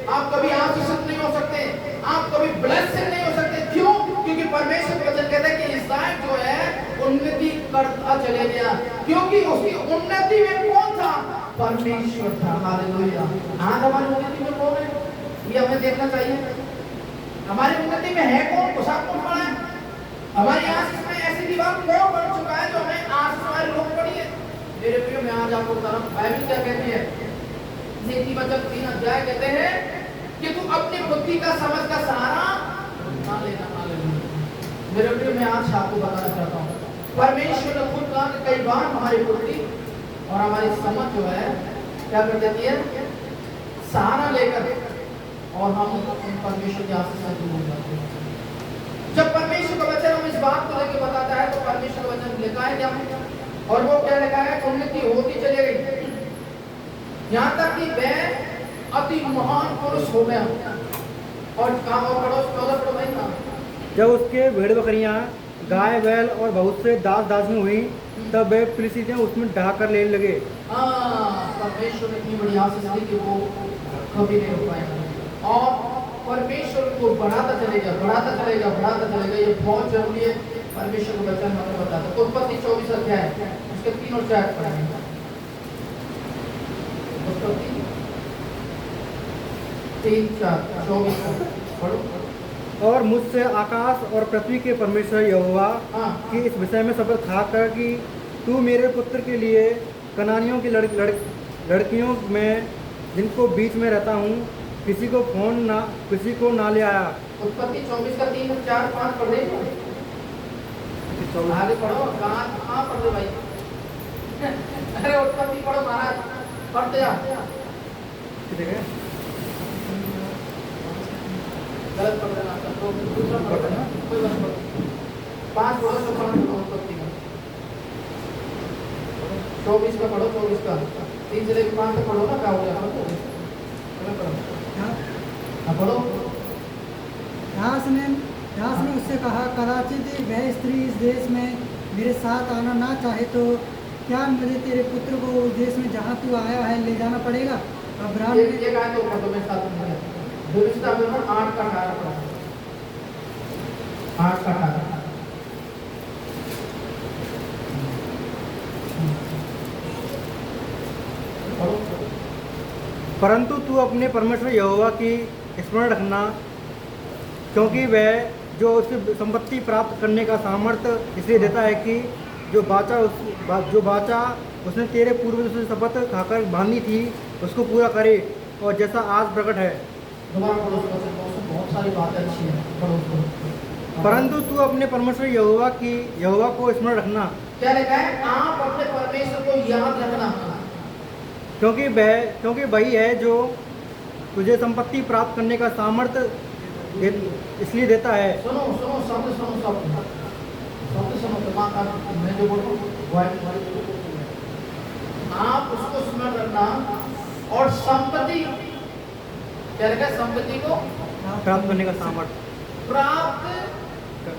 आप कभी आशीषित नहीं हो सकते, आप कभी ब्लेस्ड नहीं हो सकते। क्यों? क्योंकि परमेश्वर का वचन कहता है कि इसहाक जो है उन्नति करता चले गया, क्योंकि उसकी उन्नति में कौन था, परमेश्वर था। हालेलुया। आज हमारी उन्नति में कौन है, ये हमें देखना चाहिए। हमारी उन्नति में है कौन, कुछ आपको पड़ा है? हमारी आशीष में ऐसी दीवार कौन बन चुका है जो हमें आशीष हमारी रोक पड़ी है? मेरे प्रिय, मैं आज आपको बता रहा हूं, बाइबल क्या कहती है, नीतिवचन 3 अध्याय कहते हैं कि तू अपनी बुद्धि का समझ का सहारा ना लेना। मेरे प्रिय, मैं आज आपको बताना चाहता हूँ, परमेश्वर ने खुद कहा कि कई बार हमारी बुद्धि और हमारी समझ जो है क्या कर देती है, सहारा लेकर, और हम परमेश्वर की आशीष से दूर हो जाते हैं। जब परमेश्वर का वचन हम इस बात को लेकर बताता है, तो परमेश्वर का वचन लिखा है क्या, और वो क्या लिखा है, उन्नति होती चली गई, यहाँ तक कि वह अति महान पुरुष हो गया। और काम और पड़ोस तो भाई था, जब उसके भेड़ बकरियां, गाय बैल और बहुत से दास दासियां हुई, तब वे फिलिस्तीन उसमें ढाकर लेने लगे। परमेश्वर ने इतनी बड़ी आशीष दी कि वो कभी नहीं रुक पाएगा, और परमेश्वर को बढ़ाता चलेगा, बढ़ाता चलेगा, बढ़ाता चलेगा। ये बहुत जरूरी है। परमेश्वर को वचन हमें बताता है। उत्पत्ति 24 अध्याय उसके 3 और 4 पढ़ेंगे। उत्पत्ति 3, 4, 24 पढ़ो। और मुझसे आकाश और पृथ्वी के परमेश्वर यहोवा हाँ। की इस विषय में शपथ खाकर कि तू मेरे पुत्र के लिए कनानियों की लड़कियों में जिनको बीच में रहता हूँ किसी को ना ले आया। उत्पत्ति 24 का 3, 4, 5 पढ़ रहे हो? आगे पढ़ो, कहाँ पढ़ रहे भाई? अरे उत्पत्ति पढ़ो महाराज, पढ़ते जाओ। गलत पढ़ देना, तो दूसरा पढ़ देना, कोई बात नहीं। 5 पढ़ो तो 5 पढ़ो उत्पत्ति का। 24 का पढ़ो, 24 का 3 से लेकर 5 तक पढ़ो ना, क्या हो गया? पढ़ो। दास ने उससे कहा, कदाचित वह स्त्री इस देश में मेरे साथ आना ना चाहे तो क्या मुझे तेरे पुत्र को उस देश में जहाँ तू आया है ले जाना पड़ेगा? अब्राहम ने ये गाय तो पढ़ो मेरे साथ में। दुनिया में 8 का 18 पढ़ो, 8 का 18। परंतु तू अपने परमेश्वर यहोवा की स्मरण रखना, क्योंकि वह जो उसे संपत्ति प्राप्त करने का सामर्थ्य इसलिए देता है कि जो बाचा उसने तेरे पूर्वजों से शपथ खाकर बांधी थी उसको पूरा करे, और जैसा आज प्रकट है। दोबारा पढ़ो, बहुत सारी बातें अच्छी हैं, पढ़ो। परंतु तू अपने परमेश्वर यहोवा को स्मरण रखना, क्या लिखा है? आप अपने परमेश्वर को याद रखना, क्योंकि वही है जो तुझे संपत्ति प्राप्त करने का सामर्थ्य इसलिए देता है। सुनो दिमाग का, मैं जो बोल रहा हूँ आप उसको स्मरण रखना, और संपत्ति क्या लिखा है? संपत्ति को प्राप्त करने का सामर्थ्य, प्राप्त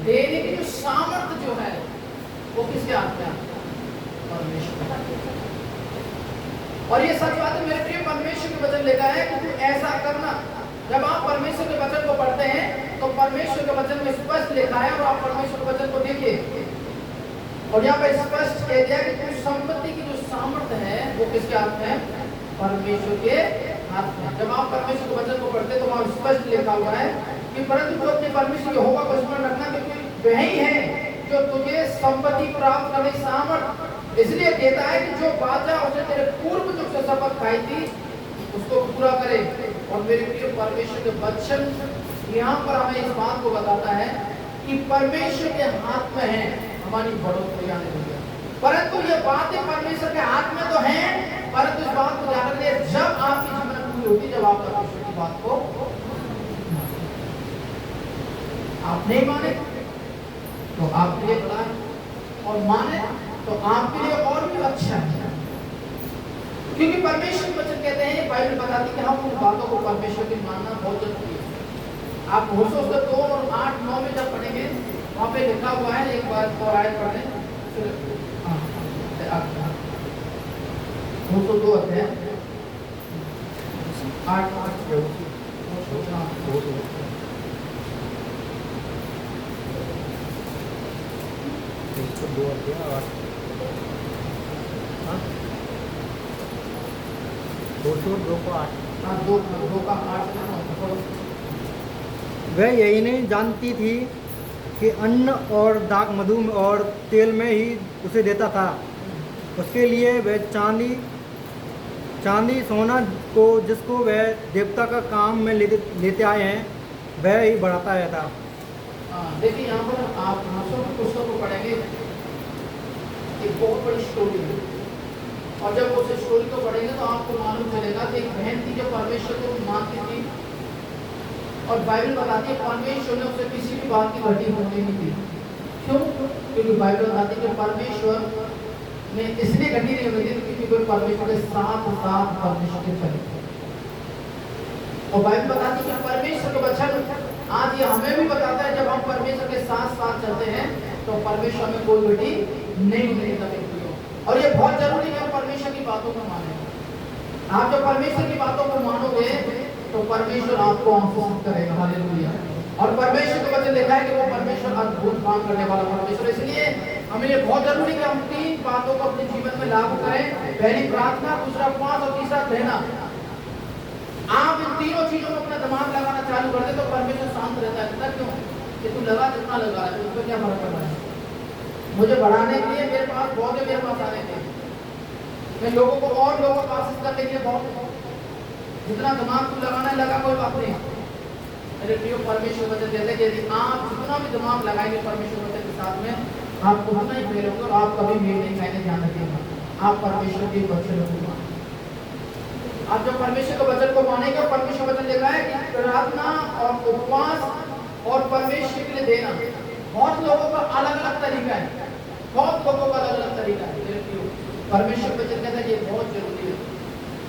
देने की जो सामर्थ्य जो है वो किसके हाथ में है? परमेश्वर। और ये सच बात है मेरे प्रिय, परमेश्वर के वचन लिखा है कि तू ऐसा करना। जब आप परमेश्वर के वचन को पढ़ते हैं तो परमेश्वर के वचन में स्पष्ट लिखा है, और आप परमेश्वर के वचन को देखिए, और यहाँ पे स्पष्ट कह दिया कि तू संपत्ति की जो सामर्थ्य है वो किसके हाथ में है? परमेश्वर के हाथ में। जब आप परमेश्वर के वचन को पढ़ते तो वहाँ स्पष्ट लिखा हुआ है कि परंतु तू अपने परमेश्वर यहोवा को स्मरण रखना, क्योंकि वही है जो तुझे संपत्ति प्राप्त करने की सामर्थ्य इसलिए देता है कि जो वाचा उसने तेरे पूर्व जो शपथ खाई थी उसको पूरा करे। और मेरे प्रिय, परमेश्वर के वचन यहाँ पर हमें इस बात को बताता है कि परमेश्वर के हाथ में है हमारी बढ़ोतरी आने लगी। परंतु ये बातें परमेश्वर के हाथ में तो हैं, परंतु इस बात को ध्यान रखिए, जब आपकी जीवन में पूरी होती, जब आप परमेश्वर की बात को आप नहीं माने तो आपके लिए बड़ा है, और माने तो आपके लिए और भी अच्छा है। क्योंकि परमेश्वर वचन कहते हैं, बाइबल बताती है कि हम उन बातों को परमेश्वर की मानना बहुत जरूरी है। आप होशो 2 और 8, 9 में जब पढ़ेंगे वहाँ पे लिखा हुआ है, एक बार और आयत पढ़ें, होशो 2 अध्याय 8 वह यही नहीं जानती थी कि अन्न और दाख मधु और तेल में ही उसे देता था। उसके लिए वह चांदी सोना को जिसको वह देवता का काम में लेते आए हैं वह ही बढ़ाता है था। देखिए यहाँ पर आप हंसों की पुस्तक को पढ़ेंगे, एक बहुत बड़ी स्टोरी है, और जब उस स्टोरी को पढ़ेंगे तो आपको मालूम चलेगा कि एक बहन थी जो परमेश्वर को मानती थी, और बाइबल बताती है परमेश्वर ने उसे किसी भी बात की घटी होने नहीं दी। क्यों? क्योंकि बाइबल बताती है कि परमेश्वर ने इसलिए घटी नहीं होने दी क्योंकि कोई परमेश्वर के साथ परमेश्वर के चले। और बाइबल बताती है कि परमेश्वर का वचन आज ये हमें भी बताता है, जब हम परमेश्वर के साथ चलते हैं तो परमेश्वर में कोई गति नहीं होती। और ये बहुत जरूरी है परमेश्वर की बातों को माने। आप जब परमेश्वर की बातों को मानोगे तो परमेश्वर आपको आशीषित करेगा। हालेलुया। और परमेश्वर के वचन लिखा है कि वो परमेश्वर अद्भुत काम करने वाला परमेश्वर। इसलिए हमें ये बहुत जरूरी है कि हम 3 बातों को अपने जीवन में लागू करें। पहली प्रार्थना, दूसरा उपवास और तीसरा रहना। आप इन तीनों चीजों में अपना दिमाग लगाना चालू कर दे तो परमेश्वर शांत रहता है। पता क्यों? कि तू लगा जितना लगा है उसको क्या फर्क पड़ रहा है? मुझे बढ़ाने के लिए मेरे पास बहुत है, मेरे पास आने के लिए मैं लोगों को और लोगों को आशीष करने के लिए बहुत, जितना दिमाग तू लगाना है लगा, कोई बात नहीं। मेरे प्रिय परमेश्वर वचन कहते हैं कि यदि आप जितना भी दिमाग लगाएंगे परमेश्वर वचन के साथ में, आप उतना ही फेल होंगे और आप कभी मेल नहीं खाएंगे। ध्यान रखिएगा, आप परमेश्वर के वचन को, आप जब परमेश्वर के वचन को मानेंगे, परमेश्वर वचन लिखा है कि प्रार्थना और उपवास और परमेश्वर के लिए देना। बहुत लोगों का अलग अलग तरीका है, बहुत लोगों का अलग अलग तरीका है। मेरे प्रियो, परमेश्वर वचन कहता है ये बहुत जरूरी है।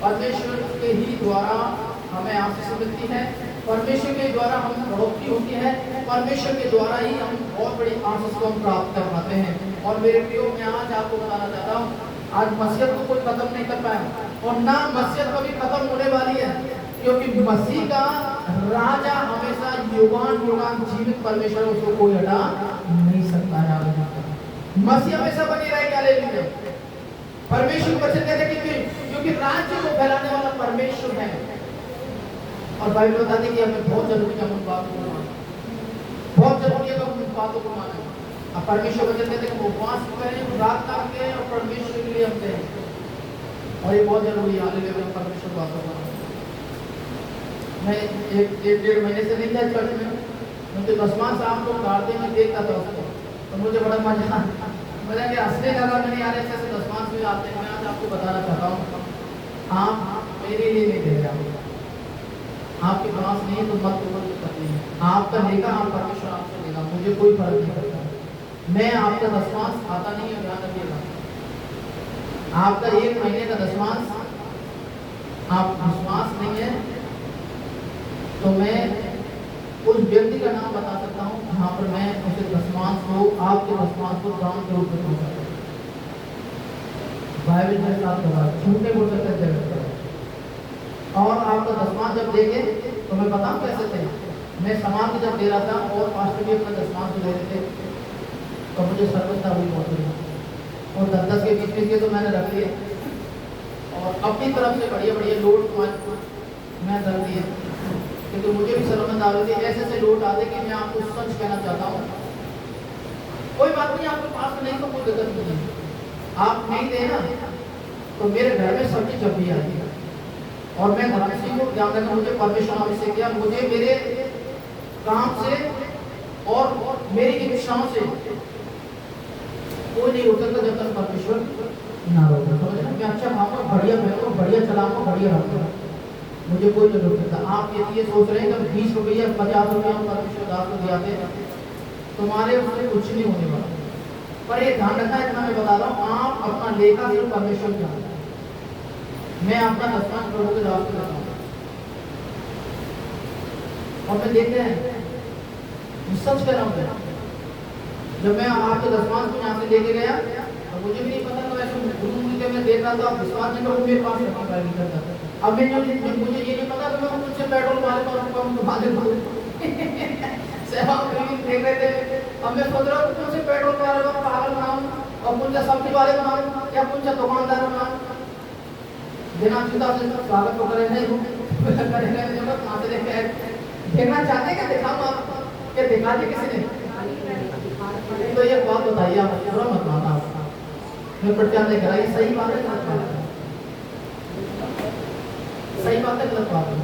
परमेश्वर के ही द्वारा हमें आशीष मिलती है, परमेश्वर के द्वारा हम बढ़ोतरी होती है, परमेश्वर के द्वारा ही हम बहुत बड़ी आशीष को हम प्राप्त कर पाते हैं। और मेरे प्रियो, मैं आज आपको बताना चाहता हूँ, आज मसीहत को कोई खत्म नहीं कर पाया और ना मसीहत कभी खत्म होने वाली है, क्योंकि मसीह का राजा हमेशा युगान युगान जीवित परमेश्वर, उसको कोई हटा नहीं सकता है। मसीह हमेशा बनी रहेगा। हालेलुया। परमेश्वर वचन कहते हैं कि क्योंकि राज्य को फैलाने वाला परमेश्वर है। और बाइबल बताती है कि हमें बहुत जरूरी है उन बातों को मानना, बहुत जरूरी है उन बातों को मानना। अब परमेश्वर वचन कहते हैं कि उपवास करें, प्रार्थना करें और परमेश्वर के लिए हम दें, और ये बहुत जरूरी है। हालेलुया। परमेश्वर बातों को मैं एक डेढ़ महीने से नहीं था चर्च में, मुझे दसवां साहब को गाते में देखता था उसको, तो मुझे बड़ा मजा कि हंसने लगा। मैंने यार ऐसे दसवां में आते हैं। मैं आज आपको बताना चाहता हूँ, आप मेरे लिए नहीं दे रहे, आपके पास नहीं तो मत करनी है, आपका लेगा, आप परमेश्वर आपसे लेगा, मुझे कोई फर्क नहीं पड़ता। मैं आपका दसवांश खाता नहीं है, ध्यान रखिएगा। आपका एक महीने का दसवांश आप विश्वास नहीं है तो मैं उस व्यक्ति का नाम बता सकता हूँ जहाँ पर मैं उसे दसवांश को, आपके दसवांश को दान के रूप में दूंगा। बाइबल के साथ होगा, झूठे बोल सकते हैं। और आपका दसवांश जब देंगे तो मैं बताऊँ कैसे थे, मैं सामान जब दे रहा था और पास्टर भी अपना दसवांश दे रहे थे, तो मुझे सर्वथा हुई बहुत, और 10-10 के 20-20 के तो मैंने रख लिए, और अपनी तरफ से बढ़िया बढ़िया लोड मैं कर दिए, क्योंकि मुझे भी शर्मिंदा आ रही थी। ऐसे लोट आते कि मैं आपको सच कहना चाहता हूँ, कोई बात नहीं, आपके पास नहीं तो कोई दिक्कत नहीं है, आप नहीं देना तो मेरे घर में सब्जी जब भी आती है। और मैं धर्मसी को ध्यान रखना, मुझे परमेश्वर से किया, मुझे मेरे काम से और मेरी इच्छाओं से कोई नहीं रोक सकता जब तक परमेश्वर ना रोके। मैं अच्छा खाऊंगा, बढ़िया पहनूंगा, बढ़िया चलाऊंगा, बढ़िया रहूंगा, मुझे कोई नहीं रोक सकता। आप ये सोच रहे हैं कि 20 रुपया 50 रुपया हम परमेश्वर दास को दियाते हैं, तुम्हारे उससे कुछ नहीं होने वाला। पर ये ध्यान रखना, इतना मैं बता रहा हूँ, आप अपना लेखा सिर्फ परमेश्वर के हाथ, मैं अपना दसवांश प्रभु के दास को देता हूँ। और मैं देखते हैं, सच कह रहा हूँ, जब मैं आपके दसवांश को यहाँ से लेके गया और मुझे भी नहीं पता, तो ऐसे मैं देख रहा था, विश्वास नहीं करो, मेरे पास नहीं करता। अब मैं जब मुझे ये नहीं पता तो मैं उनसे पेट्रोल वाले को देख रहे थे। अब मैं सोच रहा हूँ कौन से पेट्रोल वाले को पागल बनाऊँ और कौन सा सब्जी वाले बनाऊँ या कौन सा दुकानदार बनाऊँ, बिना चिंता से स्वागत तो करेंगे कहाँ से देखना चाहते क्या दिखाऊँ आप, क्या दिखा दिए किसी ने? तो ये बात बताइए, आप पूरा मत मानना, मैं प्रत्यान नहीं करा, ये सही बात है, गलत बात है, सही बात है, गलत बात है।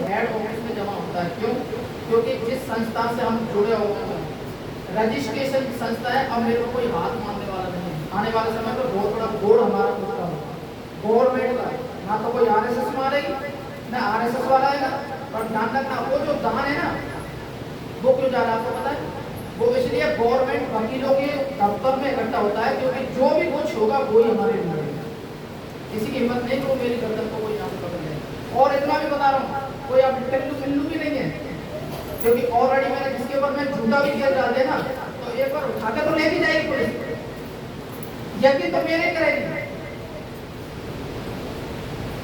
हेड ऑफिस में जमा होता है, क्यों? क्योंकि जिस संस्था से हम जुड़े हुए हैं, रजिस्ट्रेशन की संस्था है, अब मेरे को कोई हाथ मारने वाला नहीं है। आने वाले समय पर बहुत बड़ा बोर्ड हमारा खुद का होगा, गवर्नमेंट का, ना तो कोई आरएसएस मारेगी ना आरएसएस वाला है, और ध्यान रखना, वो जो दान है ना, वो क्यों जा रहा है आपको पता है? वो इसलिए गवर्नमेंट वकीलों के दफ्तर में इकट्ठा होता है, क्योंकि जो भी कुछ होगा वो ही हमारे लिए है। किसी की हिम्मत नहीं कि वो मेरी गर्दन को कोई यहाँ से पकड़ ले। और इतना भी बता रहा हूँ, कोई अब टिल्लू भी नहीं है, क्योंकि ऑलरेडी मैंने जिसके ऊपर मैं झूठा भी केस डाल देना तो एक बार उठा के तो ले भी जाएगी पुलिस, यकीन तो मेरे करेगी।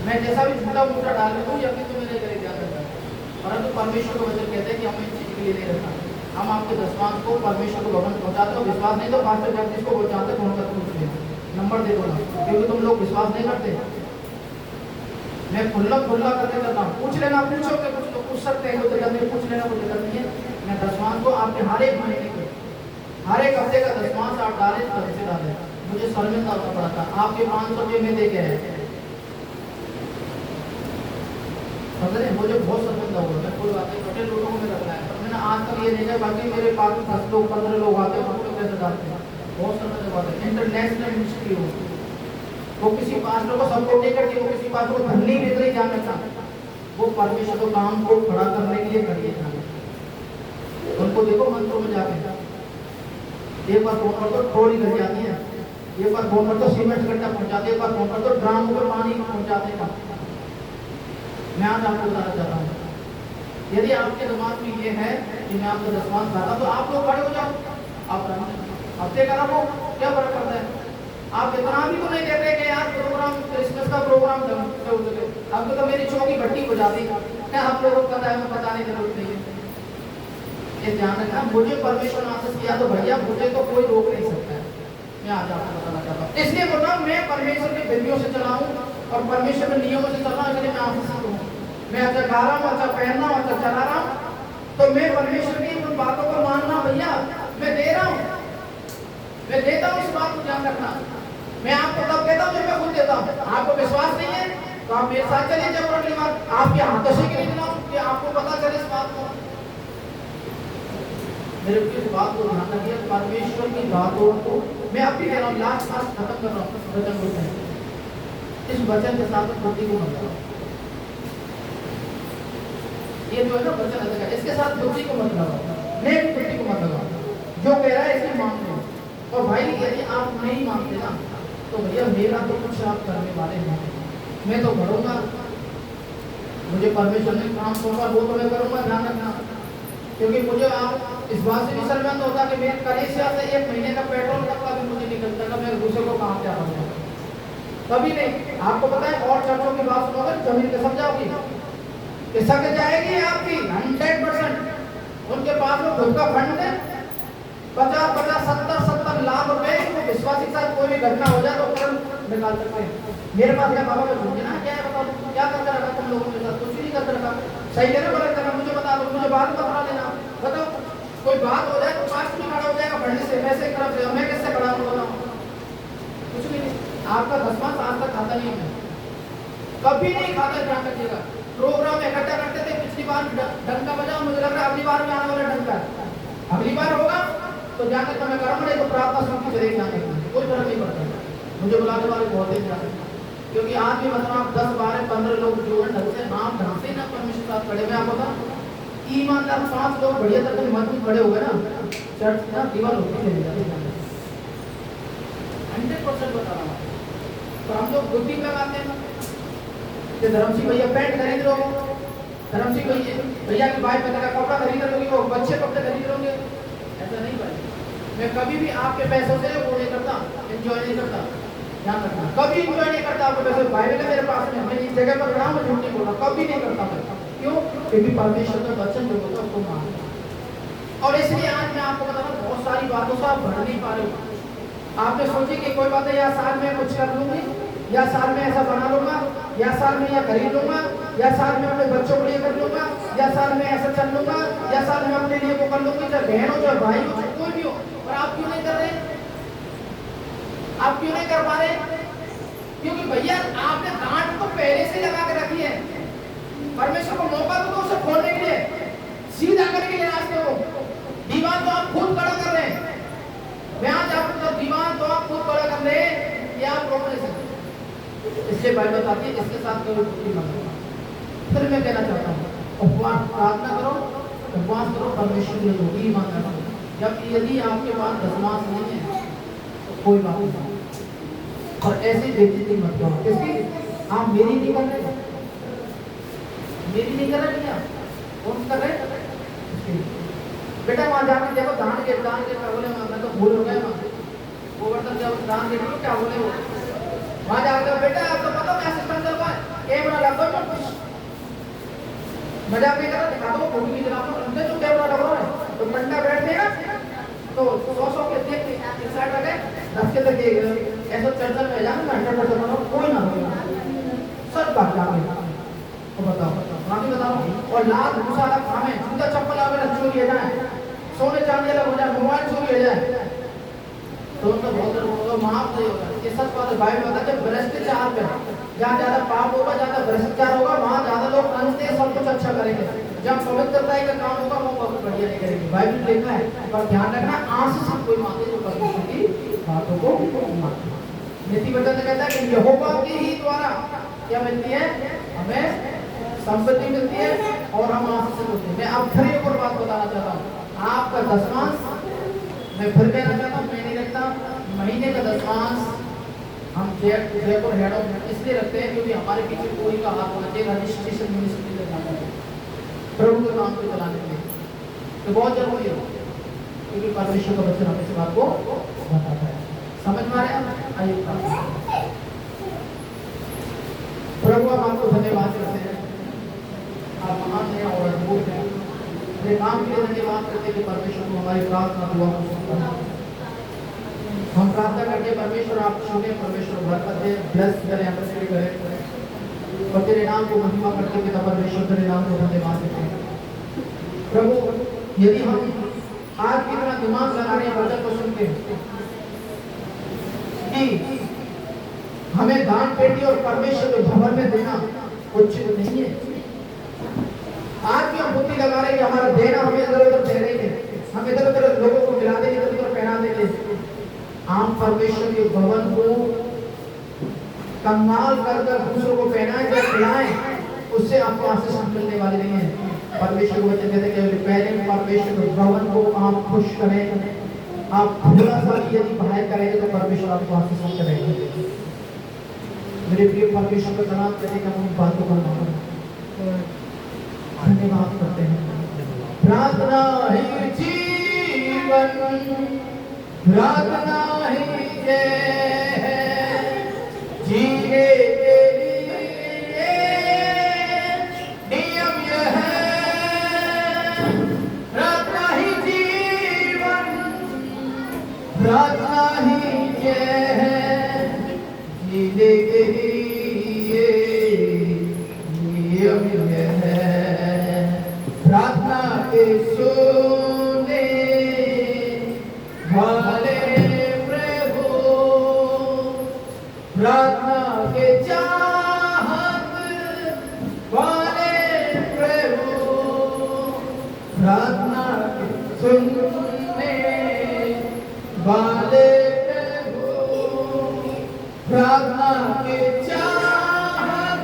मैं जैसा भी झूठा मूठा डाल देता हूँ, यकीन तो मेरे करेगी। परंतु परमेश्वर को वचन कहते हैं कि हमें इस चीज के लिए नहीं रखना, हम आपके दसवांश को परमेश्वर को भवन पहुंचाते हो। विश्वास नहीं तो पास्टर जगदीश को पहुंचाते, फोन करके पूछ लेना, नंबर दे दो ना, क्योंकि तुम लोग विश्वास नहीं करते। मैं खुल्ला खुल्ला करके करता हूँ। पूछ लेना, पूछोगे कुछ तो पूछ सकते हैं, कोई दिक्कत नहीं, पूछ लेना, कोई दिक्कत नहीं है। मैं दसवां को आपके हर एक महीने के हर एक हफ्ते का दसवां आप डालें तो से डालें। मुझे शर्मिंदा होना पड़ा था, आपके 500 रुपये में दे के आए, समझ रहे? मुझे बहुत शर्मिंदा हुआ। मैं कोई बात नहीं, छोटे लोगों में रखना है, पर मैंने आज तक ये नहीं किया। बाकी मेरे पास 10 लोग 15 लोग आते हैं, उनको कैसे डालते हैं, बहुत शर्मिंदा बात है। इंटरनेशनल मिनिस्ट्री हो, वो किसी पास्टर को सपोर्ट नहीं करती, वो किसी पास्टर को धरनी नहीं देती, जान रखना वो परमेश्वर को काम को खड़ा करने के लिए करिए। उनको देखो मंत्रों में जाके एक बार फोन कर दो थोड़ी घट जाती है, एक बार फोन कर दो सीमेंट गड्ढा पहुंचाते, एक बार फोन कर दो ड्राम में पानी पहुंचाते का। मैं आज आपको बताना चाहता हूँ, यदि आपके दिमाग में ये है कि मैं आपको दसवां खाता, तो आप लोग खड़े हो जाओ, आप हफ्ते का रखो, क्या फर्क पड़ता है? आप इतना भी तो नहीं देते कि यार प्रोग्राम क्रिसमस का प्रोग्राम हो सके। अब तो मेरी चौकी भट्टी हो जाती क्या आप लोगों को पता है? मैं बताने की जरूरत नहीं है। ये ध्यान रखना, मुझे परमेश्वर ने आशीष किया तो भैया मुझे तो कोई रोक नहीं सकता है। मैं आज आपको बताना चाहता हूँ, इसलिए बोल रहा हूँ मैं परमेश्वर की विधियों से चलाऊं और परमेश्वर के नियमों से चलाऊं, इसलिए मैं आशीष हूँ। मैं अच्छा खा रहा हूँ, अच्छा पहन रहा हूँ, अच्छा चला रहा हूँ, तो मैं परमेश्वर की उन बातों को मानना भैया मैं दे रहा हूँ, मैं देता हूँ। इस बात को ध्यान रखना, मैं आपको तब कहता हूँ जब मैं खुद देता हूँ। आपको विश्वास नहीं है तो आप मेरे साथ चलिए, जब अगली बार आपके हाथों से गिरी दिलाऊं कि आपको पता चले इस बात को। मेरे इस बात को ध्यान रखिए, परमेश्वर की बातों को मैं अभी कह रहा हूँ, लास्ट खत्म कर रहा हूँ वचन बोलते हैं। इस वचन के साथ बुद्धि को मत लगाओ, ये जो है ना वचन है, इसके साथ बुद्धि को मत लगाओ, नेक बुद्धि को मत लगाओ। जो कह रहा है इसे मान लो। और भाई यदि आप नहीं मानते ना तो भैया मेरा तो कुछ आप करने वाले हैं, मैं तो करूँगा, मुझे परमेश्वर ने काम सौंपा वो तो मैं करूँगा, ध्यान रखना। क्योंकि मुझे आप इस बात से भी शर्मिंदा होता कि मेरे कलेसिया से 1 महीने का पेट्रोल तक का भी मुझे निकलता है, मैं दूसरे को कहाँ क्या करूँगा, कभी नहीं। आपको पता है और चर्चों की बात सुनोगे जमीन के समझाओगी कि सक जाएगी आपकी 100%। उनके पास में खुद का फंड है 50, 70 लाख रुपए, तो विश्वासी के साथ कोई भी घटना हो जाए तो तुरंत निकाल सकते हैं। मेरे पास क्या बाबा का ना क्या है, बताओ क्या करके रखा तुम लोगों के साथ? कुछ नहीं करके रखा, सही है ना गलत करना मुझे बता दो, मुझे बात बता देना। बताओ कोई बात हो जाए तो पास में खड़ा हो जाएगा भरने से, वैसे खड़ा हो, मैं कैसे खड़ा हूँ बताओ? कुछ भी नहीं। आपका 10वां साल तक खाता नहीं है, कभी नहीं खाता, ध्यान रखिएगा। प्रोग्राम इकट्ठा करते थे, पिछली बार डंका बजाओ, मुझे लग रहा है अगली बार में आने वाला डंका अगली बार होगा तो ध्यान रखना, मैं करूँगा नहीं तो प्रार्थना सुनती चले ध्यान रखना, कोई फर्क नहीं पड़ता। मुझे बुलाने वाले बहुत ही ध्यान, क्योंकि आज भी मतलब आप 10, 12, 15 लोग जो है ढंग से नाम ढंग से ना परमेश्वर साथ खड़े। मैं आपको बताऊं, ईमानदार 5 लोग बढ़िया तक मजबूत खड़े हो गए ना, चर्च ना दीवार होती चली जाती है, 100% बता रहा हूँ। तो हम लोग बुद्धि लगाते हैं कि धर्म सिंह भैया पैंट खरीद लो, धर्म सिंह भैया की भाई बहन का कपड़ा खरीद लोगे, वो बच्चे कपड़े खरीद लोगे, ऐसा नहीं भाई। मैं कभी भी आपके पैसों से वो नहीं करता, एंजॉय नहीं करता, ध्यान रखना, कभी एंजॉय नहीं करता आपके पैसे। बाइबल है मेरे पास में, मैं इस जगह पर खड़ा हूं, मैं झूठ नहीं बोल रहा, कभी नहीं करता मैं। क्यों? क्योंकि परमेश्वर का वचन जो होता है उसको मानता। और इसलिए आज मैं आपको बता रहा हूं, बहुत सारी बातों से आप बढ़ नहीं पा रहे हो। आपने सोची कि कोई बात है, या साल में कुछ कर लूंगी, या साल में ऐसा बना लूंगा, या साल में यह खरीद लूंगा, या साल में अपने बच्चों के लिए कर लूंगा, या साल में ऐसा चल लूंगा, या साल में अपने लिए वो कर लूंगी, चाहे बहन हो चाहे भाई हो चाहे कोई भी हो। और आप क्यों नहीं कर रहे? आप क्यों नहीं कर पा रहे? क्योंकि भैया आपने गांठ तो पहले से लगा के रखी है। परमेश्वर को मौका तो उसे खोलने के लिए, सीधा करके ले रास्ते हो। दीवार तो आप खुद खड़ा कर रहे हैं। मैं आज आपको दीवार तो आप खुद खड़ा कर रहे हैं, ये आप रोक नहीं सकते। इसलिए बाइबल बताती है इसके साथ कोई बुद्धि मत करो। फिर मैं कहना चाहता हूँ, उपवास प्रार्थना करो, उपवास करो, परमेश्वर की होगी मांगना। जब यदि आपके पास दशमांश नहीं है तो कोई बात नहीं, और ऐसी बेइज्जती मत करो। किसकी? आप मेरी नहीं कर रहे, मेरी नहीं कर रहे, कौन कर रहे? बेटा वहाँ जाके देखो, दान के क्या बोले, मैं तो भूल हो गया, वो बर्तन जब दान के क्या बोले, वो वहाँ जाकर बेटा आपको पता क्या सिस्टम चल रहा है, कैमरा लगा दो, मजाक नहीं कर रहा, दिखा दो, फोटो भी दिखा दो, जो कैमरा लगा रहा है तो ठंडा बैठेगा तो 100 के देख के साइड लगे 10 के तक ऐसा चर्चा में जाना 100% कोई ना होगा, सब बात जाएगा। तो बताओ माफी बताओ। और लात घुसा रखा हमें जूता चप्पल आवे चोरी हो जाए, सोने चांदी अलग हो जाए, मोबाइल चोरी हो जाए तो उनका बहुत माफ नहीं होगा। ये सच बात है। बाइबल बताता है भ्रष्टाचार पे जहाँ ज्यादा पाप होगा, ज्यादा भ्रष्टाचार होगा, वहाँ ज्यादा लोग अंत सब कुछ अच्छा करेंगे। जब पवित्रता का काम होगा वो बहुत बढ़िया नहीं करेंगे। बाइबल लिखा है। पर ध्यान रखना आंसू से कोई माते जो परमेश्वर की बातों को मानते। नीति वचन कहता है कि यहोवा के ही द्वारा क्या मिलती है, हमें संपत्ति मिलती है और हम आंसू से मिलते हैं। मैं अब फिर एक और बात बताना चाहता हूँ। आपका दशमांश मैं फिर कहना चाहता हूँ, मैं नहीं रखता। महीने का दशमांश हम जयपुर हेड ऑफ इसलिए रखते हैं क्योंकि हमारे पीछे कोई का हाथ होना चाहिए, रजिस्ट्रेशन म्यूनिसिपल करना चाहिए प्रभु के काम को चलाने के लिए। तो बहुत जरूरी है क्योंकि परमेश्वर का वचन हमें इस बात को बताता है। समझ में आ रहे हैं? आइए प्रभु हम आपको धन्यवाद करते हैं। आप महान हैं और अद्भुत हैं। अपने काम के लिए धन्यवाद करते हैं कि परमेश्वर को हमारी प्रार्थना दुआ को सुनता है। हम प्रार्थना करते हैं परमेश्वर आप सुने, परमेश्वर बरकत दे, ब्लेस करें, अप्रिशिएट करें और तेरे नाम को महिमा करते हैं। पिता परमेश्वर तेरे नाम को धन्यवाद देते हैं। प्रभु यदि हम आज की तरह दिमाग लगा रहे हैं वचन को सुन के कि हमें दान पेटी और परमेश्वर के भवन में देना उचित नहीं है, आज भी हम बुद्धि लगा रहे हैं कि हमारा देना हमें इधर उधर दे रहे हैं, हम इधर उधर लोगों को मिला देंगे, इधर उधर पहना देंगे। आम परमेश्वर के भवन को कंगाल कर दूसरों को पहनाएं या खिलाएं, उससे आपको आशीष मिलने वाली नहीं है। परमेश्वर को वचन कहते हैं कि पहले परमेश्वर के भवन को आप खुश करें। आप थोड़ा सा यदि पढ़ाई करेंगे तो परमेश्वर आपको आशीष करेंगे। मेरे प्रिय परमेश्वर का धन्यवाद करने का हम बातों का धन्यवाद करते हैं। प्रार्थना ही जीवन, प्रार्थना ही जय है, जीने के लिए नियम यह है। प्रार्थना ही जीवन, प्रार्थना ही जय है, जीने के लिए नियम यह है। प्रार्थना के सुने वाले प्रभु, प्रार्थना के चाहत वाले प्रभु, प्रार्थना के सुनने वाले प्रभु, प्रार्थना के चाहत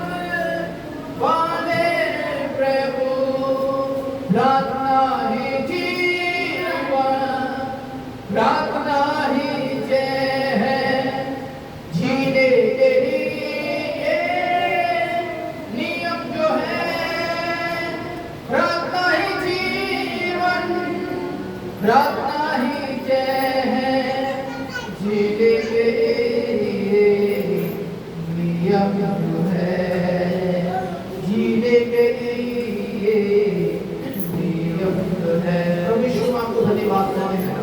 वाले प्रभु, प्रार्थना ही जीवन, प्रार्थना ही जय है, जीने के लिए नियम जो है। प्रार्थना ही जीवन, प्रार्थना ही जय है, जीने के लिए नियम जो है, जीने के लिए नियम जो है। परमेश्वर आपको धन्यवाद करते हैं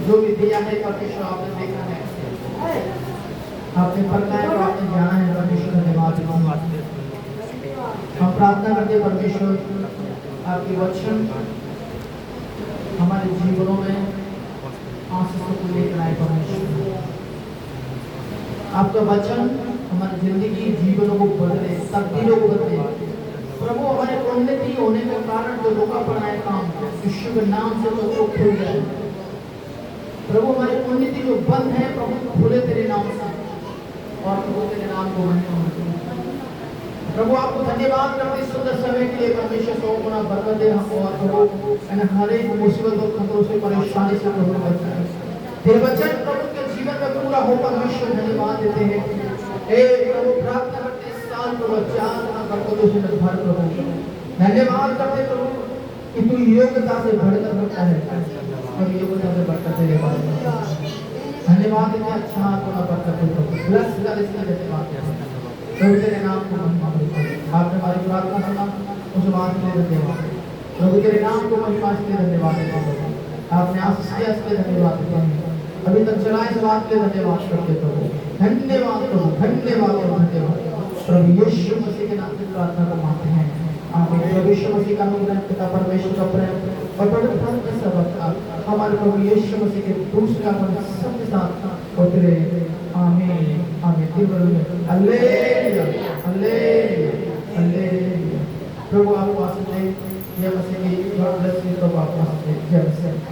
जो भी दिया है परमेश्वर आपने देखा है, आपने पढ़ना है और आपने जाना है। परमेश्वर धन्यवाद। हम प्रार्थना करते हैं परमेश्वर आपके वचन हमारे जीवनों में आशीषों को लेकर आए। परमेश्वर आपका वचन हमारी जिंदगी जीवनों को बदले, तब्दीलों को बदले। प्रभु हमारे उन्नति होने के कारण जो रोका पड़ा है काम, यीशु के नाम से तो खुल जाए। प्रभु हमारी उन्नति जो बंद है प्रभु खुले तेरे नाम से और प्रभु तेरे नाम को महिमा हो। प्रभु आपको धन्यवाद करते इस सुंदर समय के लिए। परमेश्वर सौ गुना बरकत दे हमको और प्रभु हर एक मुसीबत और खतरों से परेशानी से प्रभु बचाए। तेरे वचन प्रभु के जीवन में पूरा हो। परमेश्वर धन्यवाद देते हैं। हे प्रभु प्रार्थना करते इस साल को चार बरकतों से भर प्रभु। धन्यवाद करते प्रभु कि तू योग्यता से बढ़कर बढ़ता है और योग्यता से बढ़कर तेरे पास। धन्यवाद देते अच्छा आपका बरकत हो प्रभु। ब्लेस कर इसके धन्यवाद प्रभु तेरे नाम को महिमा हो। आपने हमारी प्रार्थना सुना उस बात के लिए धन्यवाद प्रभु। तेरे नाम को महिमा इसके धन्यवाद देते प्रभु। आपने आशीष दिया इसके धन्यवाद देते हैं। अभी तक चला इस बात के धन्यवाद करते प्रभु। धन्यवाद प्रभु, धन्यवाद और धन्यवाद। प्रभु यीशु मसीह के नाम से प्रार्थना को मांगते हैं, आमीन। प्रभु यीशु मसीह का अनुग्रह, पिता परमेश्वर का प्रेम और पवित्र आत्मा का सबक हमारे प्रभु यीशु मसीह के दूसरे आगमन सबके साथ उतरे, आमीन आमीन। Hallelujah hallelujah hallelujah. प्रभु आपको आशीष दे, जय मसीह की, गॉड ब्लेस यू। प्रभु आपको आशीष दे, जय मसीह।